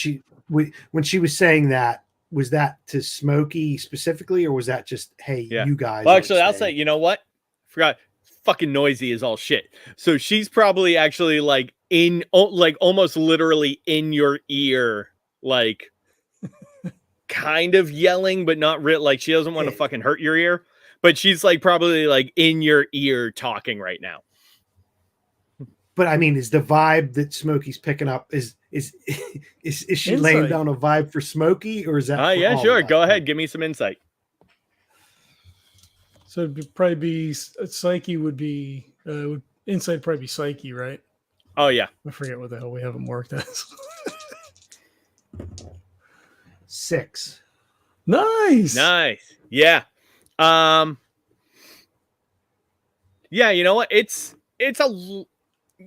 When she was saying that, was that to Smokey specifically, or was that just, hey, you guys? Well, actually, I'll say, you know what? Forgot. Fucking noisy is all shit. So she's probably actually like almost literally in your ear, like kind of yelling, but not real. Like she doesn't want to fucking hurt your ear, but she's like probably like in your ear talking right now. But I mean, is the vibe that Smokey's picking up is she laying down a vibe for Smokey, or is that? Yeah, sure. Go ahead, give me some insight. So it'd probably be Psyche would be insight, probably be Psyche, right? Oh yeah, I forget what the hell we haven't marked as. 6. Nice. Yeah. Yeah, you know what? It's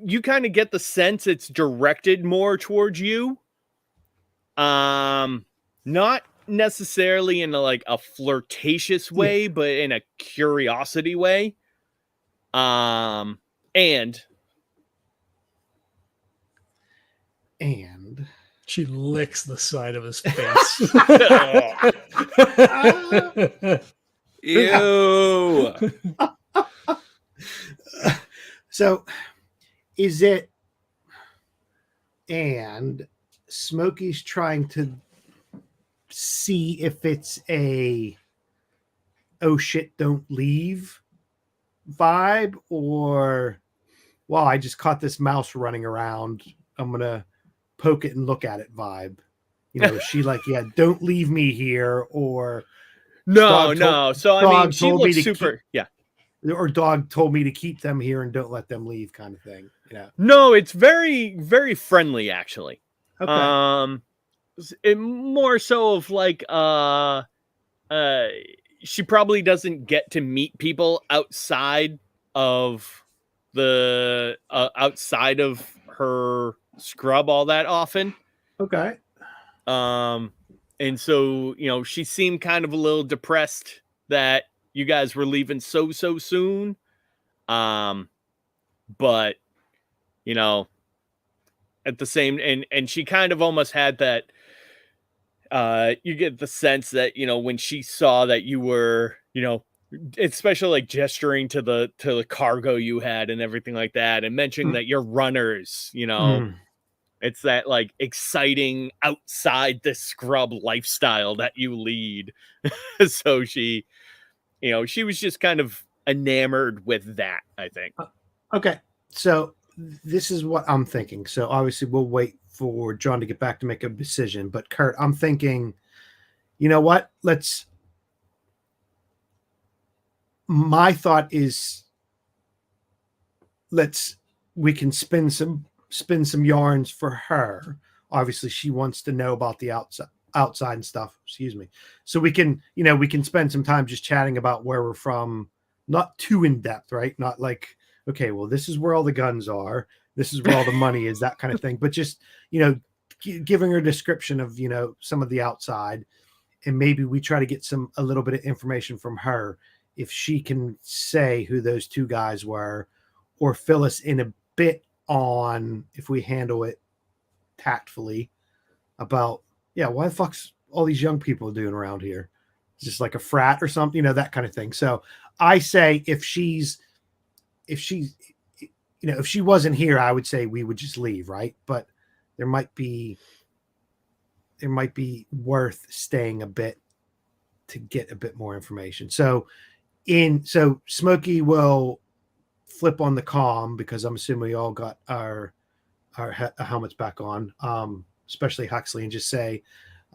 you kind of get the sense it's directed more towards you. Not necessarily in a flirtatious way, but in a curiosity way. And she licks the side of his face. Ew. So is it, and Smokey's trying to see if it's a oh shit don't leave vibe, or wow, I just caught this mouse running around, I'm gonna poke it and look at it vibe. Is she like, yeah, don't leave me here, or no. So I mean, she looks super. Yeah. Or dog told me to keep them here and don't let them leave, kind of thing. No, it's very, very friendly, actually. Okay. It more so of like, she probably doesn't get to meet people outside of outside of her scrub all that often. Okay. And so, she seemed kind of a little depressed that you guys were leaving so soon. But, at the same, and she kind of almost had that, you get the sense that, when she saw that you were, especially like gesturing to the cargo you had and everything like that, and mentioning that you're runners, it's that like exciting outside the scrub lifestyle that you lead. So she was just kind of enamored with that, I think. Okay. So this is what I'm thinking. So obviously we'll wait for John to get back to make a decision. But Kurt, I'm thinking, you know what? My thought is we can spin some yarns for her. Obviously she wants to know about the outside and stuff, excuse me. So we can spend some time just chatting about where we're from, not too in depth, right? Not like, okay, well, this is where all the guns are, this is where all the money is, that kind of thing. But just, giving her a description of, some of the outside, and maybe we try to get a little bit of information from her, if she can say who those two guys were, or fill us in a bit on, if we handle it tactfully, about, yeah, why the fuck's all these young people doing around here? Is this like a frat or something? That kind of thing. So I say if she wasn't here, I would say we would just leave, right? But there might be worth staying a bit to get a bit more information. So Smokey will flip on the comm, because I'm assuming we all got our helmets back on, especially Huxley, and just say,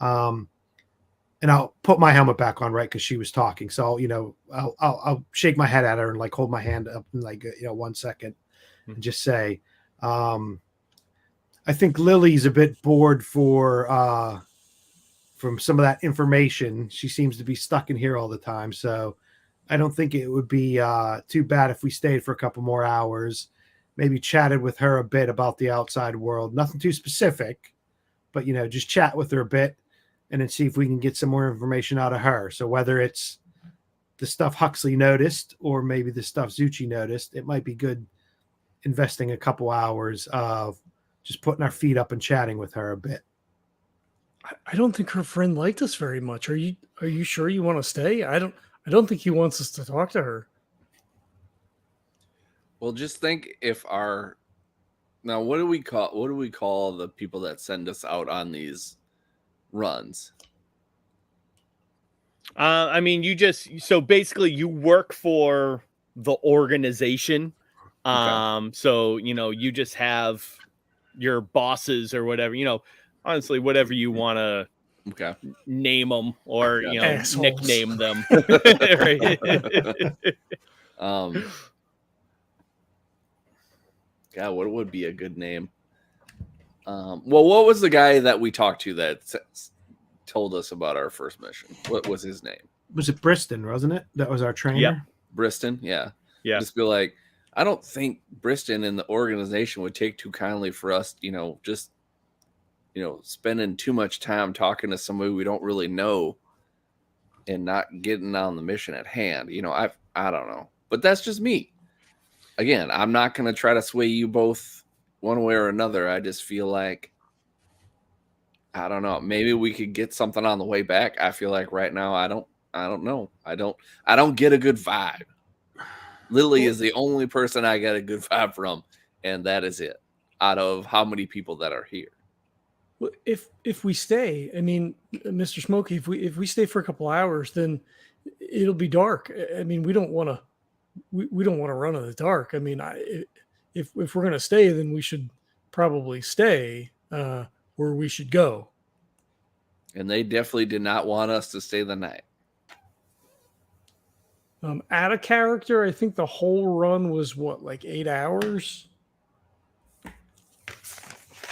and I'll put my helmet back on, right, because she was talking. So I'll shake my head at her and like hold my hand up in like 1 second, and just say, I think Lily's a bit bored from some of that information. She seems to be stuck in here all the time. So I don't think it would be too bad if we stayed for a couple more hours, maybe chatted with her a bit about the outside world. Nothing too specific, but, just chat with her a bit and then see if we can get some more information out of her. So whether it's the stuff Huxley noticed or maybe the stuff Zuchy noticed, it might be good investing a couple hours of just putting our feet up and chatting with her a bit. I don't think her friend liked us very much. Are you sure you want to stay? I don't think he wants us to talk to her. Well, just think now what do we call the people that send us out on these runs? I mean, so basically you work for the organization. Okay. So, you just have your bosses or whatever, honestly, whatever you want to name them or, Assholes. nickname them. God, what would be a good name? Well, what was the guy that we talked to that told us about our first mission? What was his name? Was it Briston, wasn't it? That was our trainer? Yep. Briston, yeah. Yeah. Just be like, I don't think Briston and the organization would take too kindly for us, just, spending too much time talking to somebody we don't really know and not getting on the mission at hand. I don't know. But that's just me. Again, I'm not going to try to sway you both one way or another. I just feel like, I don't know. Maybe we could get something on the way back. I feel like right now, I don't know. I don't get a good vibe. Lily is the only person I get a good vibe from, and that is it. Out of how many people that are here. Well, if we stay, I mean, Mr. Smokey, if we stay for a couple hours, then it'll be dark. I mean, we don't want to run in the dark. I mean, if we're going to stay, then we should probably stay where we should go. And they definitely did not want us to stay the night. Out of character, I think the whole run was like 8 hours?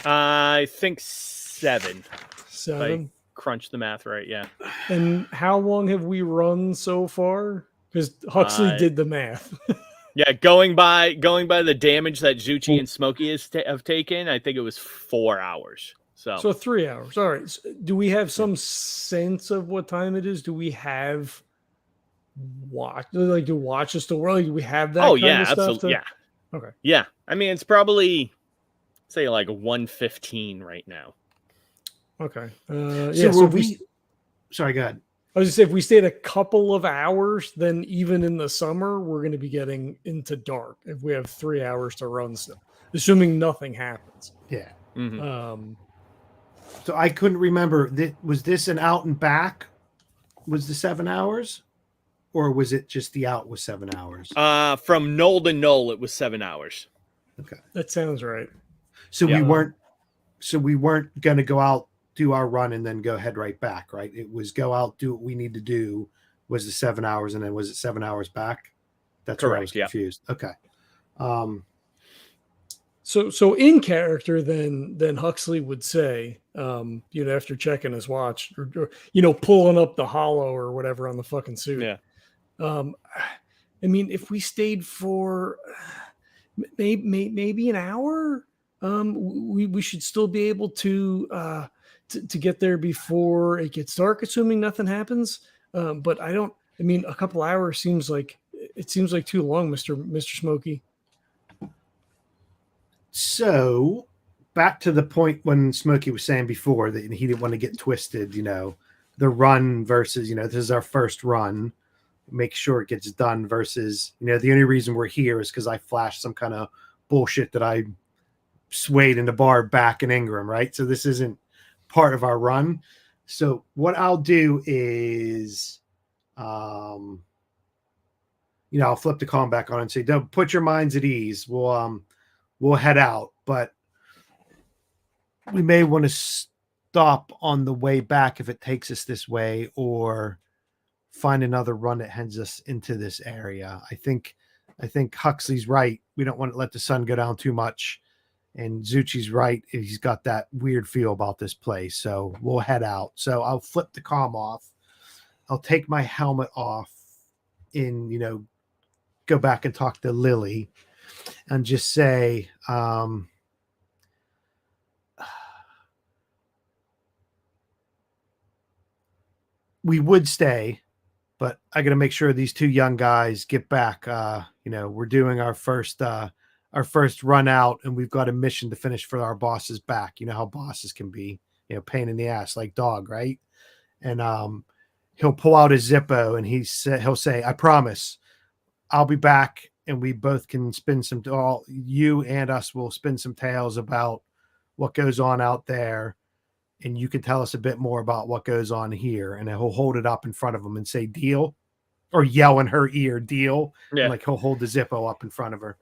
I think 7. 7? Crunch the math right, yeah. And how long have we run so far? Because Huxley did the math. Yeah, going by the damage that Zuchy and Smokey have taken, I think it was 4 hours. So 3 hours. All right. So do we have some sense of what time it is? Do we have watch us still world? Do we have that? Yeah, of stuff absolutely. Yeah. Okay. Yeah. I mean, it's probably say like 1:15 right now. Okay. Sorry, go ahead. I was just saying, if we stayed a couple of hours, then even in the summer, we're going to be getting into dark if we have 3 hours to run still, assuming nothing happens. Yeah. Mm-hmm. So I couldn't remember. Was this an out and back? Was the 7 hours? Or was it just the out was 7 hours? From Knoll to Knoll, it was 7 hours. Okay. That sounds right. So we weren't going to go out, do our run, and then head right back, right? It was go out, do what we need to do. Was the 7 hours, and then was it 7 hours back? That's correct. Where I was confused. Yeah. Okay. So in character, then Huxley would say, after checking his watch, or pulling up the hollow or whatever on the fucking suit. Yeah. I mean, if we stayed for maybe an hour, we should still be able to get there before it gets dark, assuming nothing happens. But a couple hours seems like too long, Mr. Smokey. So back to the point when Smokey was saying before that he didn't want to get twisted, the run versus, this is our first run, make sure it gets done versus, the only reason we're here is because I flashed some kind of bullshit that I swayed in the bar back in Ingram, right? So this isn't part of our run. So what I'll do is, I'll flip the column back on and say, don't put your minds at ease. We'll head out, but we may want to stop on the way back if it takes us this way, or find another run that heads us into this area. I think Huxley's right. We don't want to let the sun go down too much. And Zuchy's right. He's got that weird feel about this place. So we'll head out. So I'll flip the comm off. I'll take my helmet off and, go back and talk to Lily and just say, we would stay, but I got to make sure these two young guys get back. We're doing our first run out, and we've got a mission to finish for our bosses back. You know how bosses can be, pain in the ass, like dog, right? And he'll pull out his Zippo, and he'll say, I promise I'll be back, and we both can spin you and us will spin some tales about what goes on out there. And you can tell us a bit more about what goes on here. And he'll hold it up in front of him and say, deal, or yell in her ear, deal. Yeah. And he'll hold the Zippo up in front of her.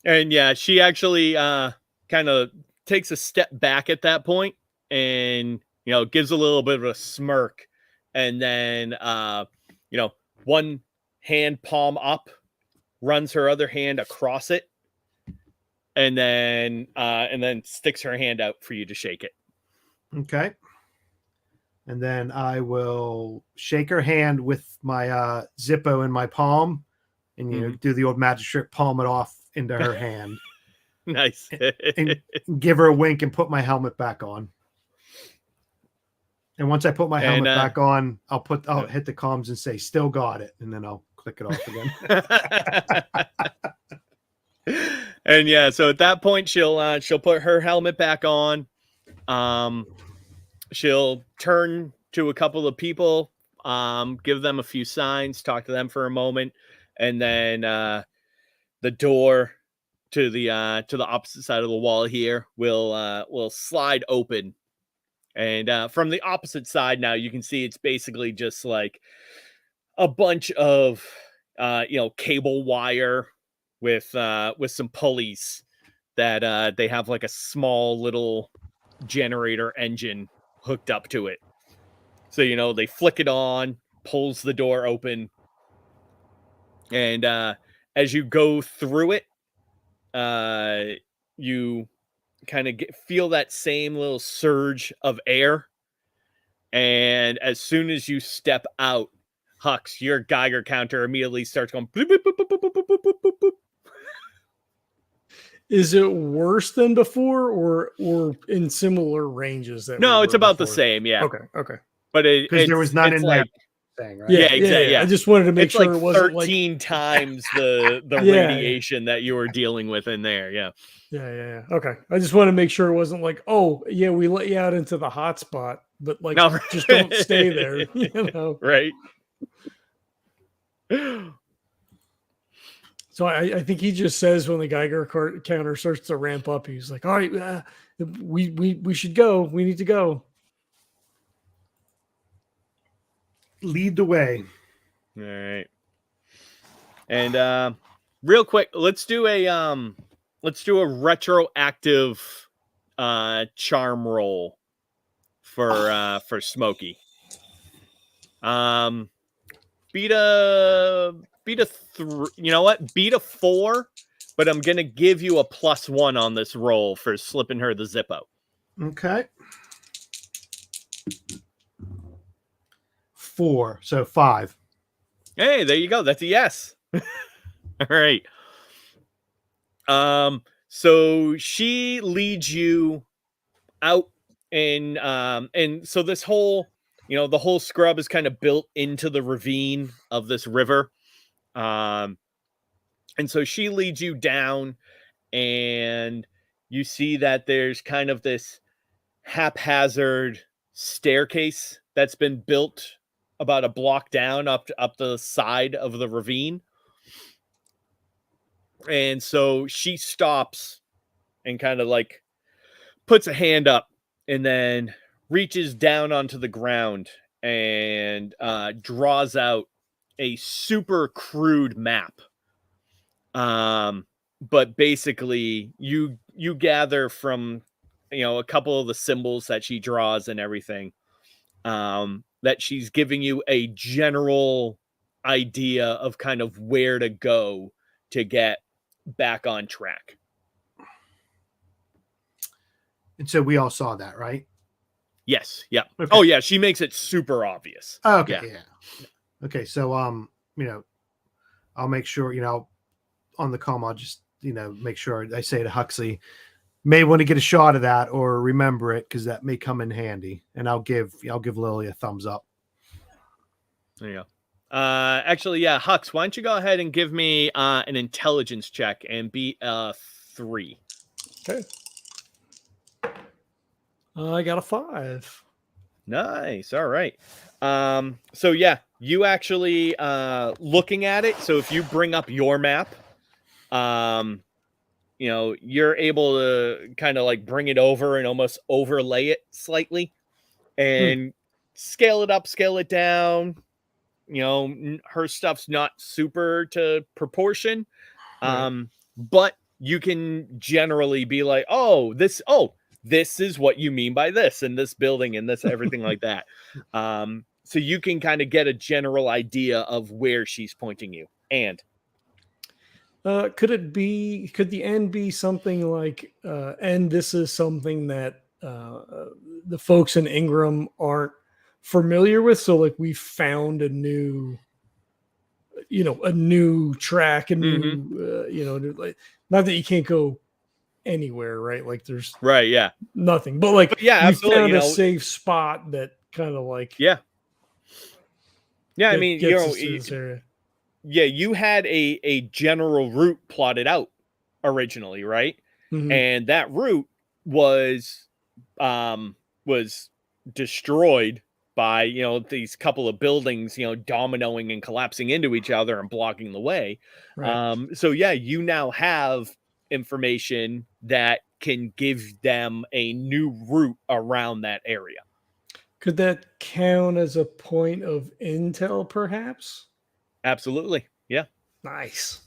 And yeah, she actually kind of takes a step back at that point and, gives a little bit of a smirk. And then, one hand palm up, runs her other hand across it, and then sticks her hand out for you to shake it. Okay. And then I will shake her hand with my Zippo in my palm and, do the old magic trick, palm it off into her hand. Nice. and give her a wink and put my helmet back on. And once I put my helmet back on, I'll hit the comms and say, still got it. And then I'll click it off again. And yeah, so at that point, she'll put her helmet back on. She'll turn to a couple of people, give them a few signs, talk to them for a moment, and then the door to the opposite side of the wall here will slide open. And from the opposite side now, you can see it's basically just like a bunch of cable wire with some pulleys that they have like a small little generator engine hooked up to it. So, they flick it on, pulls the door open. And as you go through it, you kind of feel that same little surge of air. And as soon as you step out, Hux, your Geiger counter immediately starts going boop, boop, boop, boop, boop, boop, boop, boop, boop. Is it worse than before or in similar ranges? No, it's about the same. Yeah. Okay. But because there was none in like, thing, right? Yeah, exactly. Yeah. I just wanted to make sure like it wasn't 13 times the radiation that you were dealing with in there. Yeah. Yeah. Okay. I just want to make sure it wasn't like, oh, yeah, we let you out into the hot spot, but just don't stay there. Right. So I think he just says when the Geiger counter starts to ramp up, he's like, all right, we should go. We need to go. Lead the way. All right. And real quick, let's do a retroactive charm roll for Smokey. Beat a 4, but I'm gonna give you a +1 on this roll for slipping her the Zippo. Okay. 4, so 5. Hey, there you go. That's a yes. All right. So she leads you out and so this whole, the whole scrub is kind of built into the ravine of this river. And so she leads you down, and you see that there's kind of this haphazard staircase that's been built about a block down up the side of the ravine. And so she stops and kind of like puts a hand up and then reaches down onto the ground and draws out a super crude map. But basically you gather from, a couple of the symbols that she draws and everything, that she's giving you a general idea of kind of where to go to get back on track. And so we all saw that, right? Yes. Yeah. Okay. Oh yeah. She makes it super obvious. Oh, okay. Yeah. Yeah. Okay. So, I'll make sure, on the comm, I'll just, make sure I say to Huxley, may want to get a shot of that or remember it, because that may come in handy. And I'll give Lily a thumbs up. There you go. Actually, yeah, Hux, why don't you go ahead and give me an intelligence check and beat 3. Okay. I got a 5. Nice. All right. So yeah, you actually looking at it. So if you bring up your map, you're able to kind of like bring it over and almost overlay it slightly and scale it up, scale it down. Her stuff's not super to proportion. But you can generally be like, this is what you mean by this and this building and this, everything like that. So you can kind of get a general idea of where she's pointing you. And could the end be something like, and this is something that the folks in Ingram aren't familiar with? So like we found a new track, a new, like, not that you can't go anywhere, right? Like there's right. Yeah. nothing, but like, yeah, we absolutely. found a safe spot that kind of like, yeah. I mean, gets us to this area. Yeah, you had a general route plotted out originally, right? Mhm. And that route was destroyed by, these couple of buildings, dominoing and collapsing into each other and blocking the way. Right. So yeah, you now have information that can give them a new route around that area. Could that count as a point of intel, perhaps? Absolutely. Yeah. Nice.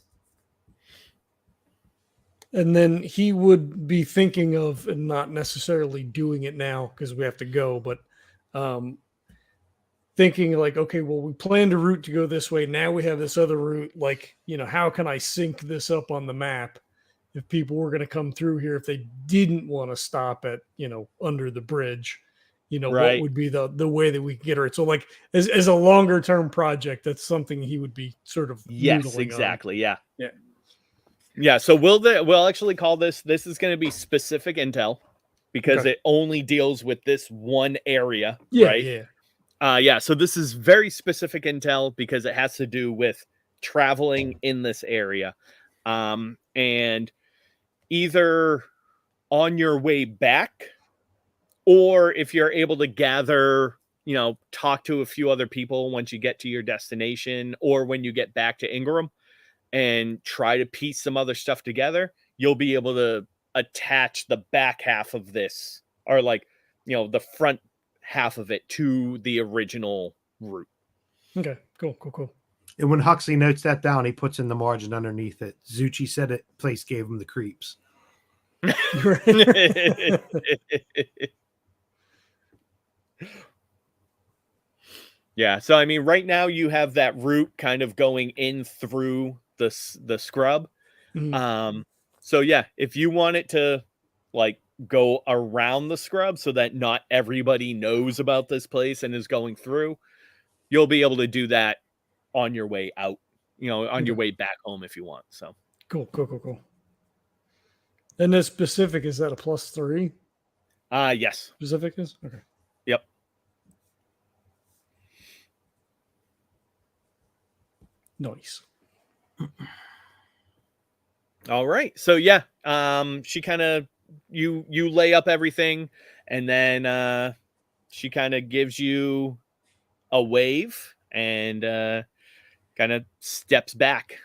And then he would be thinking of, and not necessarily doing it now because we have to go, but thinking like, okay, well, we planned a route to go this way. Now we have this other route. Like, how can I sync this up on the map if people were going to come through here, if they didn't want to stop at, under the bridge? Right. What would be the way that we can get her? So like as a longer term project, that's something he would be sort of yes, noodling exactly. on. Yeah. So we'll actually call this is going to be specific intel because it only deals with this one area. Right. Yeah. So this is very specific intel because it has to do with traveling in this area. And either on your way back, or if you're able to gather, talk to a few other people once you get to your destination, or when you get back to Ingram and try to piece some other stuff together, you'll be able to attach the back half of this, or like, the front half of it to the original route. Okay, cool. And when Huxley notes that down, he puts in the margin underneath it. Zuchy said it place gave him the creeps. Yeah, so I mean, right now you have that route kind of going in through the scrub. Mhm. So yeah, if you want it to like go around the scrub so that not everybody knows about this place and is going through, you'll be able to do that on your way out, on your way back home if you want. So cool. And the specific, is that a +3? Yes. Specific is okay. Yep. Nice. All right. So yeah, she kind of you lay up everything, and then she kind of gives you a wave and kind of steps back.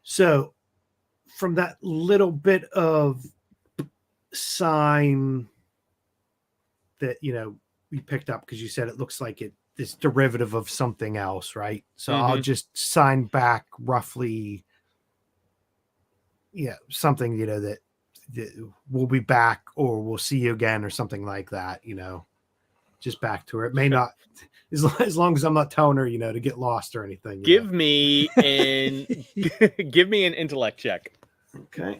So from that little bit of sign that we picked up, because you said it looks like this derivative of something else, right? So I'll just sign back roughly something that we'll be back, or we'll see you again, or something like that, just back to her. It may not, as long as I'm not telling her to get lost or anything. Give me an intellect check. Okay.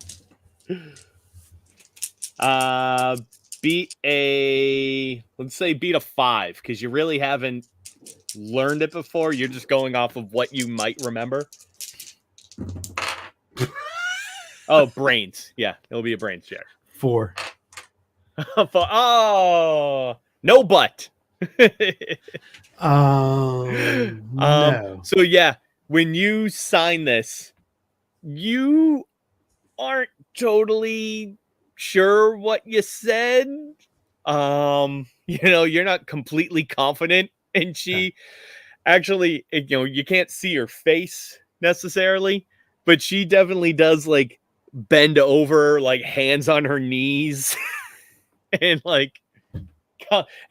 Beat a 5, because you really haven't learned it before. You're just going off of what you might remember. Oh, brains. Yeah, it'll be a brains check. 4. Oh, no but. No. So yeah, when you sign this, you aren't totally sure what you said. You're not completely confident, and she actually, you can't see her face necessarily, but she definitely does like bend over, like hands on her knees, and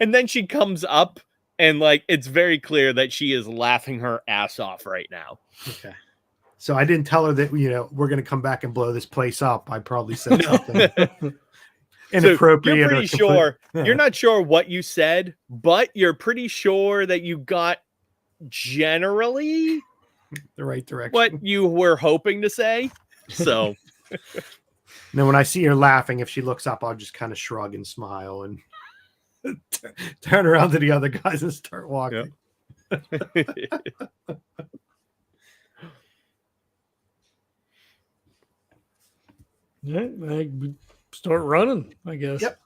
and then she comes up, and like it's very clear that she is laughing her ass off right now. Okay. So I didn't tell her that we're going to come back and blow this place up. I probably said something inappropriate. So you're pretty sure. You're not sure what you said, but you're pretty sure that you got generally the right direction. What you were hoping to say. So then when I see her laughing, if she looks up, I'll just kind of shrug and smile and turn around to the other guys and start walking. Yep. Yeah, I start running, I guess. Yep.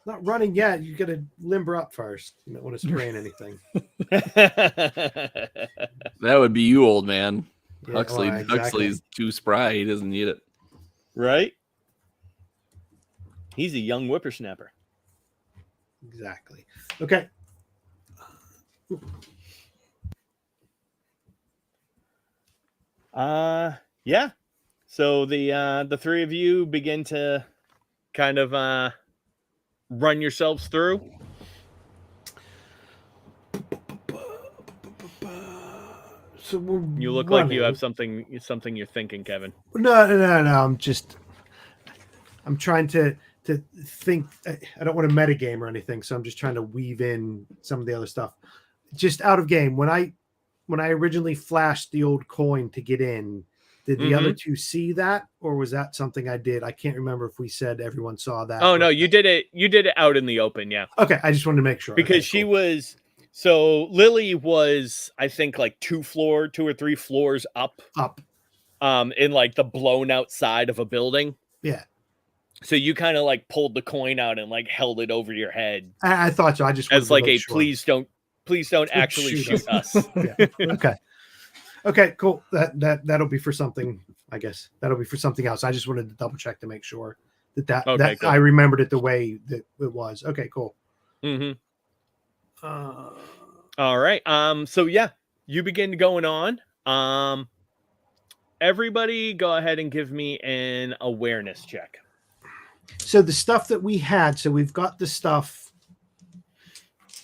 Not running yet. You got to limber up first. You don't want to sprain anything. That would be you, old man. Yeah, Huxley. well, exactly. Huxley's too spry. He doesn't need it. Right? He's a young whippersnapper. Exactly. Okay. Yeah. So the three of you begin to kind of run yourselves through. So you look like you have something you're thinking, Kevin. No. I'm trying to think. I don't want to metagame or anything, so I'm just trying to weave in some of the other stuff. Just out of game, when I originally flashed the old coin to get in, did the other two see that, or was that something I did? I can't remember if we said everyone saw that. Oh no, you did it. You did it out in the open, yeah. Okay, I just wanted to make sure, because she was. So Lily was, I think, like 2 or 3 floors up, in like the blown out side of a building. Yeah. So you kind of like pulled the coin out and like held it over your head. I thought so. I just as like a sure. please don't actually shoot us. Yeah. Okay, cool. That'll be for something. I guess that'll be for something else. I just wanted to double check to make sure that cool. I remembered it the way that it was. Okay, cool. Mm-hmm. All right. So yeah, you begin going on. Everybody go ahead and give me an awareness check. So the stuff that we had, so we've got the stuff.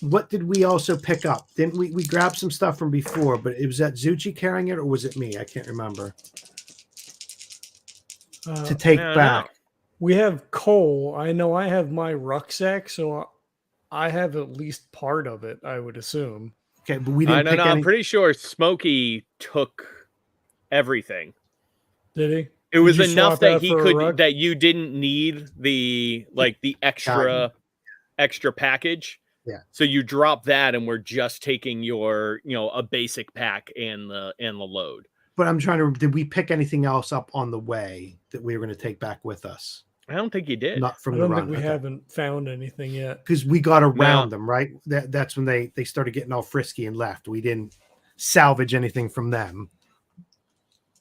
What did we also pick up? Didn't we grabbed some stuff from before, but it was that Zuchy carrying it, or was it me? I can't remember. To take back. We have coal. I know I have my rucksack, so I have at least part of it, I would assume. Okay, but we didn't. I'm pretty sure Smokey took everything. Did he? It was enough that he could that you didn't need the extra package. Yeah. So you drop that, and we're just taking your a basic pack and the load. But I'm trying to. Did we pick anything else up on the way that we were going to take back with us? I don't think you did. Not from I the don't run. think we haven't found anything yet. Because we got around them, right? That's when they started getting all frisky and left. We didn't salvage anything from them.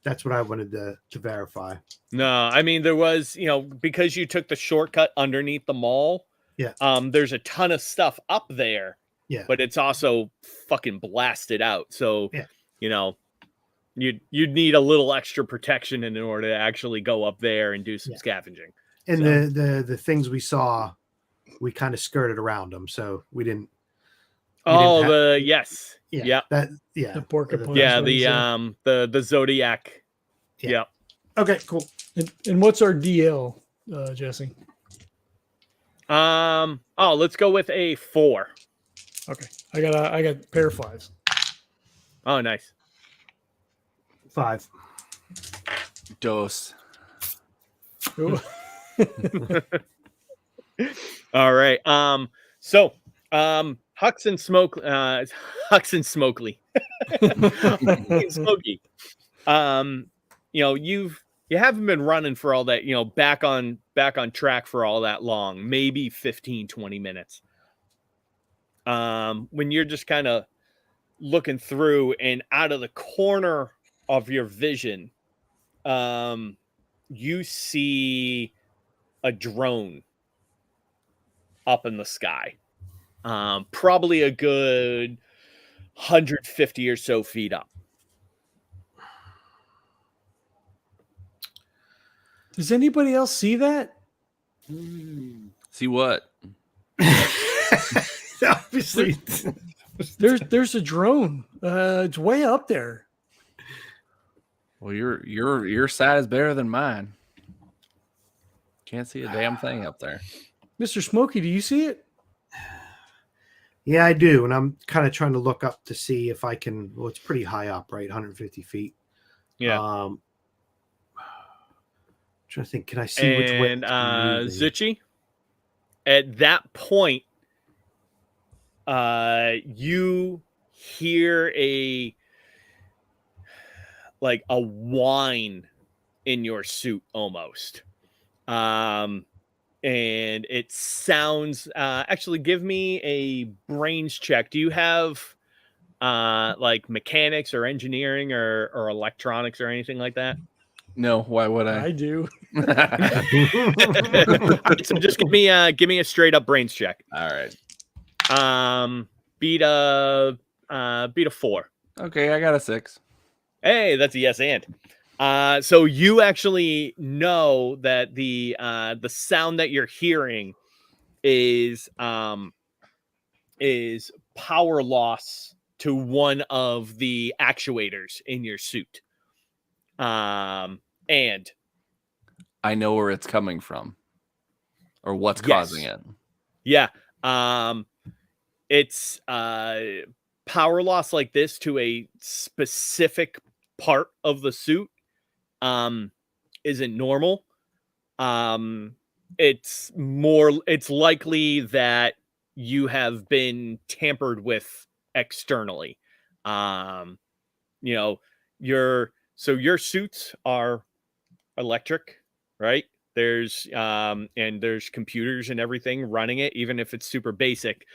that's what I wanted to verify. No, I mean, there was, because you took the shortcut underneath the mall. Yeah. There's a ton of stuff up there. Yeah. But it's also fucking blasted out. So, Yeah. You'd need a little extra protection in order to actually go up there and do some scavenging. And so. the things we saw, we kind of skirted around them, so we didn't. Yes. Yeah. The porcupine. Yeah, the Zodiac. Yeah. Yep. Okay, cool. And what's our DL, Jesse? Let's go with a 4. Okay. I got pair of 5s. Oh, nice. 5. Dose. All right. So Hux and Smokey. Smokey. You haven't been running for all that, back on track for all that long, maybe 15, 20 minutes. When you're just kind of looking through and out of the corner of your vision, you see a drone up in the sky, probably a good 150 or so feet up. Does anybody else see that? See what? Obviously, There's a drone. It's way up there. Well, your side is better than mine. Can't see a damn thing up there. Mr. Smokey, do you see it? Yeah, I do, and I'm kind of trying to look up to see if I can. Well, it's pretty high up, right? 150 feet. Yeah. Trying to think, can I see which way? And Zuchy, at that point, you hear a whine in your suit almost. And it sounds, actually give me a brains check. Do you have mechanics or engineering or electronics or anything like that? No, why would I? I do. So just give me a straight up brains check. All right. Beat a 4. Okay, I got a 6. Hey, that's a yes and. So you actually know that the sound that you're hearing is power loss to one of the actuators in your suit. And I know where it's coming from, or what's causing it. Yeah. It's power loss like this to a specific part of the suit isn't normal. It's likely that you have been tampered with externally. Your suits are electric, right? There's computers and everything running it, even if it's super basic.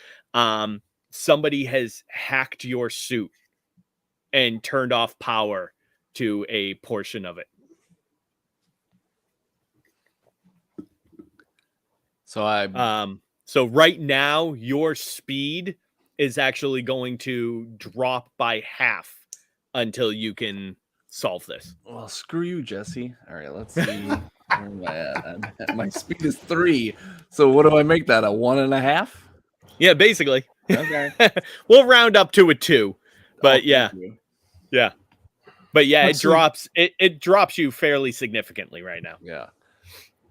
Somebody has hacked your suit and turned off power to a portion of it. So right now your speed is actually going to drop by half until you can solve this. Well, screw you, Jesse. All right, let's see. Where am I at? My speed is 3. So what do I make that? A 1.5? Yeah, basically. Okay. We'll round up to a 2. But yeah. But yeah, Huxley, it drops you fairly significantly right now. Yeah.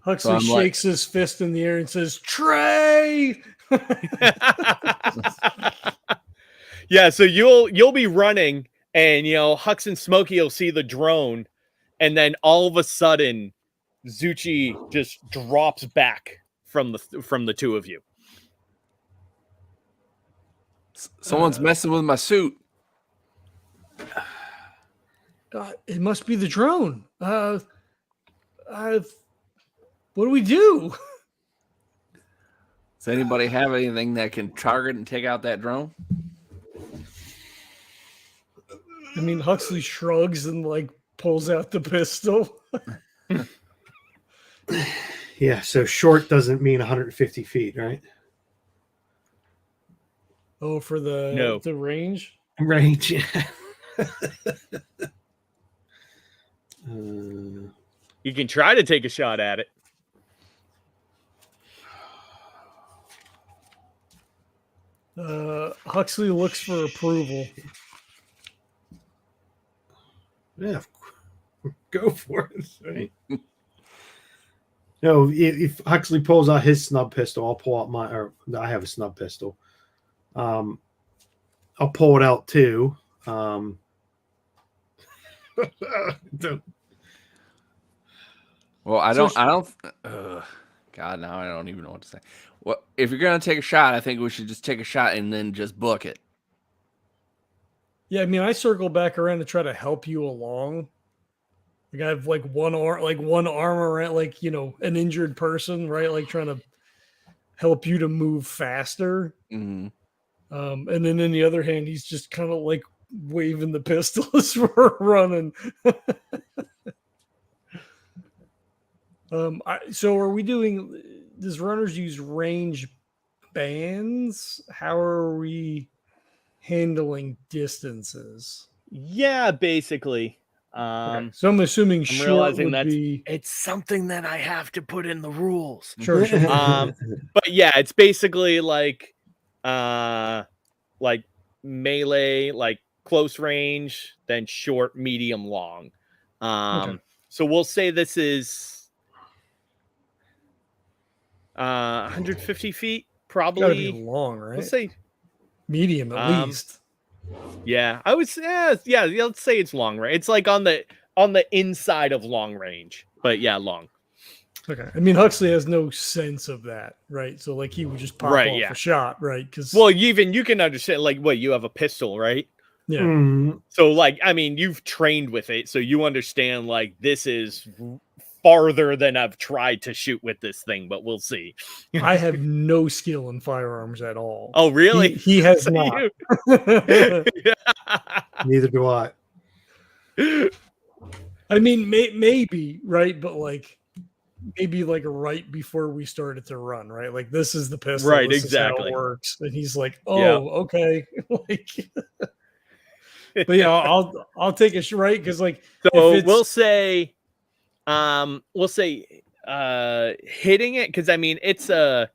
Huxley shakes his fist in the air and says, "Trey!" Yeah, so you'll be running, and Hux and Smokey will see the drone, and then all of a sudden, Zuchy just drops back from the two of you. Someone's messing with my suit. It must be the drone. What do we do? Does anybody have anything that can target and take out that drone? I mean, Huxley shrugs and pulls out the pistol. Yeah, so short doesn't mean 150 feet, right? Oh, for the range? Range, yeah. Uh, You can try to take a shot at it. Huxley looks for approval. yeah, go for it. Right? No, if Huxley pulls out his snub pistol, I'll pull out mine. Or I have a snub pistol. I'll pull it out too. Don't- Well, I don't. God, now I don't even know what to say. Well, if you're gonna take a shot, I think we should just take a shot and then just book it. Yeah, I mean, I circle back around to try to help you along. Like I have like one arm around, like, you know, an injured person, right? Like trying to help you to move faster. Mhm. And then in the other hand, he's just kind of like waving the pistol as we're running. So are we doing? Does runners use range bands? How are we handling distances? Yeah, basically. Okay, so I'm assuming I'm short realizing would be it's something that I have to put in the rules. sure. But yeah, it's basically like melee, like close range, then short, medium, long. Okay. So we'll say this is 150 feet, Gotta be probably. long, right? Let's say medium at least. yeah, I would say yeah, let's say it's long range. It's like on the inside of long range, but yeah, long. Okay. I mean, Huxley has no sense of that, right? So like he would just pop Right, off yeah. a shot, right? Because Well, even you can understand, like, what, you have a pistol, right? yeah. Mm, So, like, I mean, you've trained with it, so you understand, like, this is farther than I've tried to shoot with this thing, but we'll see. I have no skill in firearms at all. Oh, really? He has So not. neither do I. I mean, maybe, right? But like, maybe like right before we started to run, right? Like, this is the pistol. Right, this exactly. is how it works. And he's like, oh, Yeah. okay. Like, but yeah, I'll take a right because like, So if it's, we'll say hitting it, because I mean it's a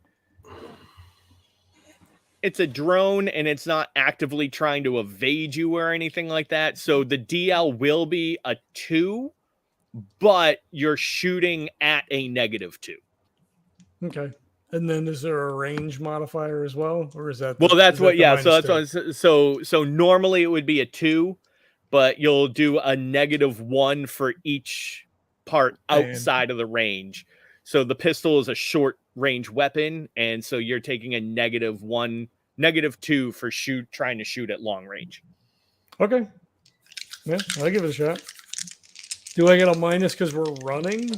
drone and it's not actively trying to evade you or anything like that. So the DL will be a 2, but you're shooting at a -2. okay. And then is there a range modifier as well, or is that? Well, that's is what. that the Yeah. So that's -2? what. So normally it would be a 2, but you'll do a -1 for each part outside of the range. So the pistol is a short range weapon, and so you're taking a -1, -2 for trying to shoot at long range. Okay. Yeah, I'll give it a shot. Do I get a minus because we're running?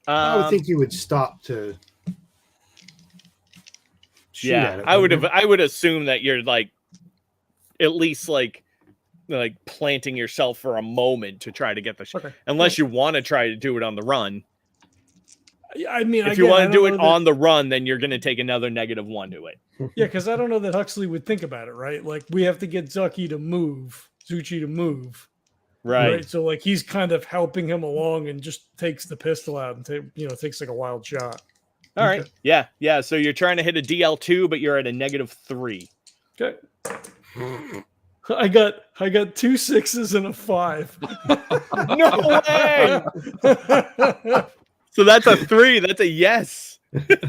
I would think you would stop to shoot at it. I wouldn't you? would assume that you're like at least like planting yourself for a moment to try to get the Okay. unless you want to try to do it on the run. I mean, If you want to do it on the run, then you're going to take another -1 to it. Yeah, because I don't know that Huxley would think about it, right? Like we have to get Zuchy to move, Zuchy to move, Right. So like he's kind of helping him along and just takes the pistol out and takes like a wild shot. All right. Yeah. So you're trying to hit a DL2, but you're at a -3. Okay. I got 2 6s and a 5. No way. So that's a 3. That's a yes.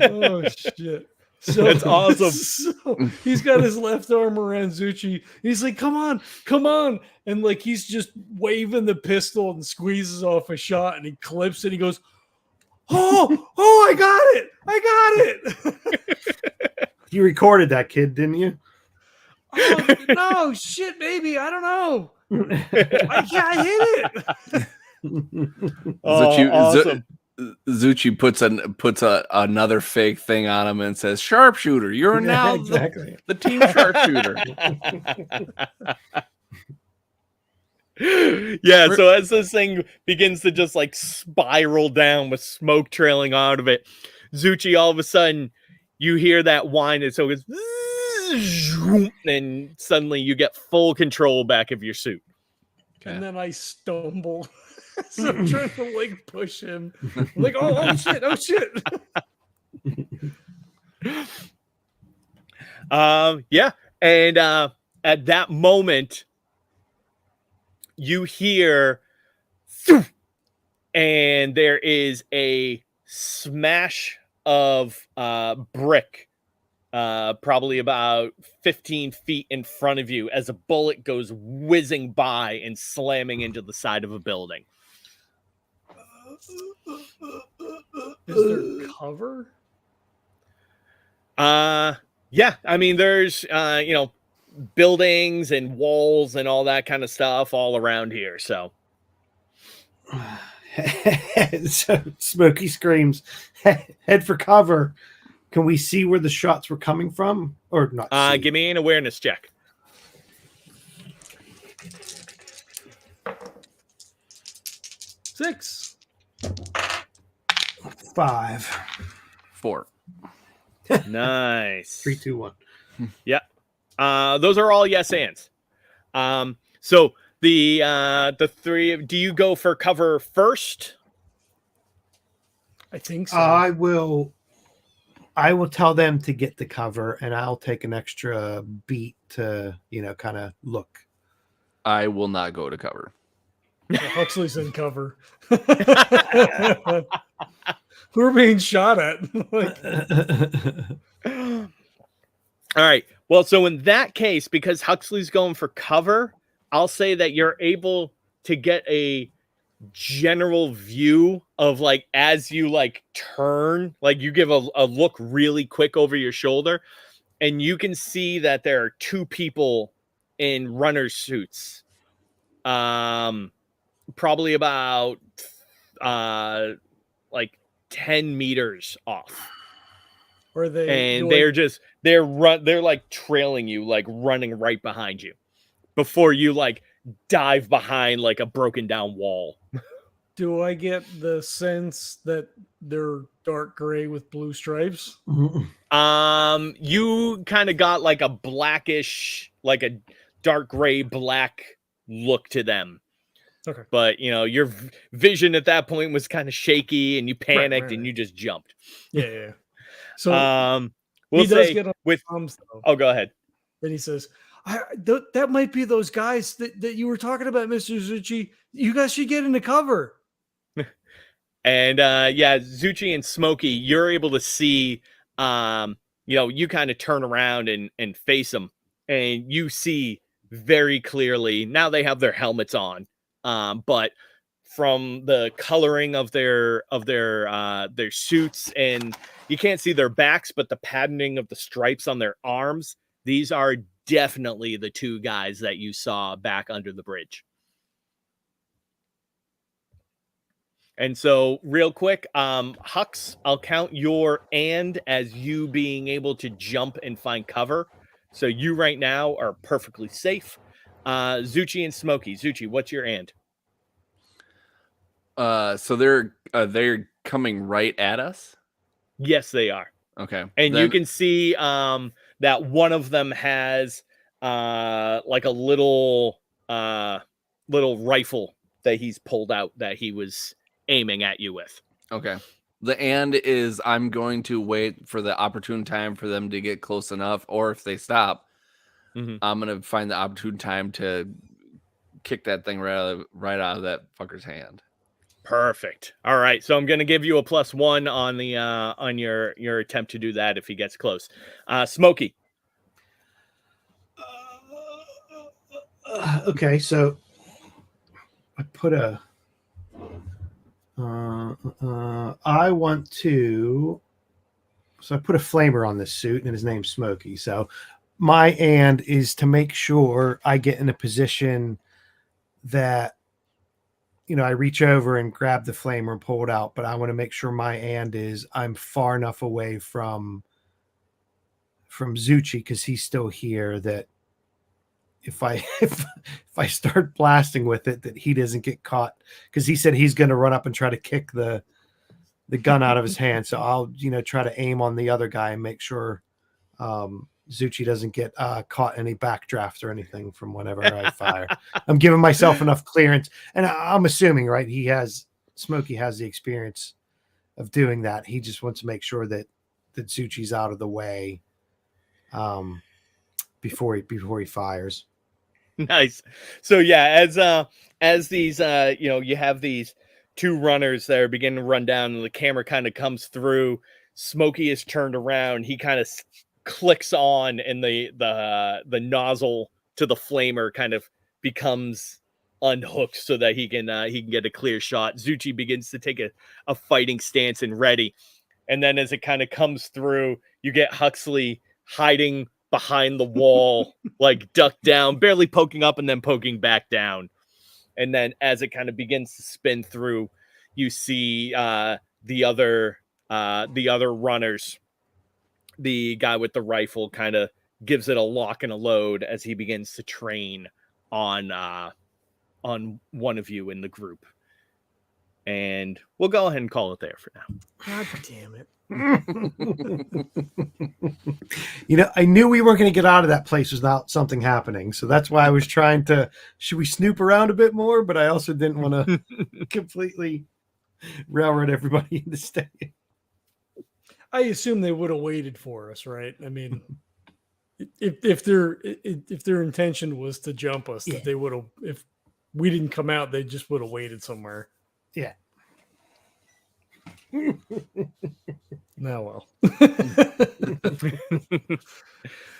Oh shit. So That's awesome. So he's got his left arm around Zuchy. He's like, come on. And like he's just waving the pistol and squeezes off a shot and he clips it. He goes, Oh, I got it. You recorded that, kid, didn't you? No, shit, baby. I don't know. I hit it. Awesome. Zuchy puts another fake thing on him and says, "Sharpshooter, you're now exactly the team sharpshooter." Yeah, so as this thing begins to just like spiral down with smoke trailing out of it, Zuchy, all of a sudden, you hear that whine, and so it's and suddenly you get full control back of your suit. And then I stumble. So I'm trying to like push him. I'm like, oh shit, oh shit. Yeah, and at that moment, you hear, and there is a smash of brick, probably about 15 feet in front of you, as a bullet goes whizzing by and slamming into the side of a building. Is there cover? Yeah, I mean, there's buildings and walls and all that kind of stuff all around here. So So Smokey screams, head for cover. Can we see where the shots were coming from? Or not? Give me an awareness check. 6. 5. 4. Nice. 3, 2, 1. Yeah. Those are all yes ands. So the three, do you go for cover first? I think so. I will tell them to get the cover, and I'll take an extra beat to, kind of look. I will not go to cover. Huxley's in cover. We're being shot at. All right. Well, so in that case, because Huxley's going for cover, I'll say that you're able to get a general view of like as you like turn, like you give a look really quick over your shoulder, and you can see that there are 2 people in runner suits. Probably about like 10 meters off. Or they And they're like trailing you, like running right behind you before you like dive behind like a broken down wall. Do I get the sense that they're dark gray with blue stripes? You kind of got like a blackish, like a dark gray black look to them. Okay. But your vision at that point was kind of shaky, and you panicked and you just jumped. Yeah. So we'll he does say get on with thumbs, though. Oh, go ahead. Then he says, that might be those guys that you were talking about, Mr. Zuchy. You guys should get into cover. And yeah, Zuchy and Smokey, you're able to see, you kind of turn around and face them, and you see very clearly. Now they have their helmets on, but from the coloring of their suits, and you can't see their backs, but the patterning of the stripes on their arms, these are definitely the 2 guys that you saw back under the bridge. And so real quick, Hux, I'll count your and as you being able to jump and find cover. So you right now are perfectly safe. Zuchy and Smokey. Zuchy, what's your and? So they're coming right at us? Yes, they are. Okay. And you can see that one of them has like a little rifle that he's pulled out that he was aiming at you with. Okay. The and is I'm going to wait for the opportune time for them to get close enough, or if they stop, I'm going to find the opportune time to kick that thing right out of that fucker's hand. Perfect. All right. So I'm going to give you a +1 on the on your attempt to do that if he gets close. Smokey. Okay, so I put a I want to, so I put a flamer on this suit, and his name's Smokey. So my and is to make sure I get in a position that, I reach over and grab the flamer and pull it out, but I want to make sure my and is I'm far enough away from Zuchy, because he's still here, that if I if I start blasting with it, that he doesn't get caught, because he said he's going to run up and try to kick the gun out of his hand. So I'll try to aim on the other guy and make sure Zuchy doesn't get caught any backdraft or anything from whenever I fire. I'm giving myself enough clearance, and I'm assuming, right, Smokey has the experience of doing that. He just wants to make sure that Zuchy's out of the way before he fires. Nice. So yeah, as these you have these two runners that are beginning to run down, and the camera kind of comes through. Smokey is turned around. He kind of clicks on, and the nozzle to the flamer kind of becomes unhooked so that he can get a clear shot. Zuchy begins to take a fighting stance and ready. And then as it kind of comes through, you get Huxley hiding behind the wall, like ducked down, barely poking up and then poking back down. And then as it kind of begins to spin through, you see the other runners. The guy with the rifle kind of gives it a lock and a load as he begins to train on one of you in the group. And we'll go ahead and call it there for now. God damn it. I knew we weren't going to get out of that place without something happening. So that's why I was trying to, should we snoop around a bit more? But I also didn't want to completely railroad everybody into staying. I assume they would have waited for us, right? I mean, if their intention was to jump us, Yeah. they would have, if we didn't come out, they just would have waited somewhere. Yeah. Now, well.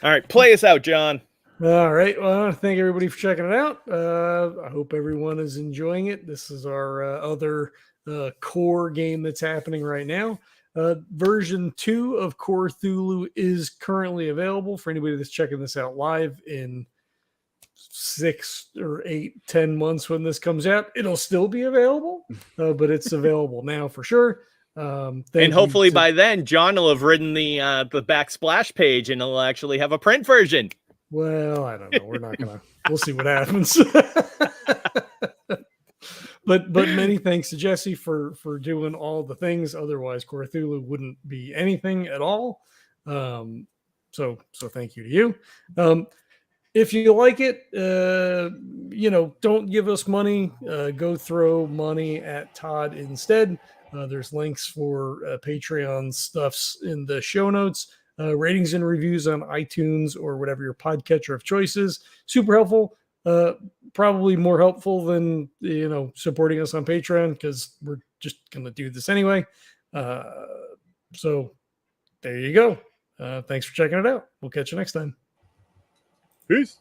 All right, play us out, John. All right. Well, I want to thank everybody for checking it out. I hope everyone is enjoying it. This is our other core game that's happening right now. Version 2 of Core Cthulhu is currently available for anybody that's checking this out live in 6 or 8, 10 months when this comes out. It'll still be available, but it's available now for sure. And hopefully by then, John will have written the backsplash page and he'll actually have a print version. Well, I don't know. We're not gonna. We'll see what happens. But many thanks to Jesse for doing all the things. Otherwise, Core Cthulhu wouldn't be anything at all. So thank you to you. If you like it, don't give us money. Go throw money at Todd instead. There's links for Patreon stuffs in the show notes. Ratings and reviews on iTunes or whatever your podcatcher of choice is. Super helpful. Probably more helpful than supporting us on Patreon, because we're just gonna do this anyway. So there you go. Thanks for checking it out. We'll catch you next time. Peace.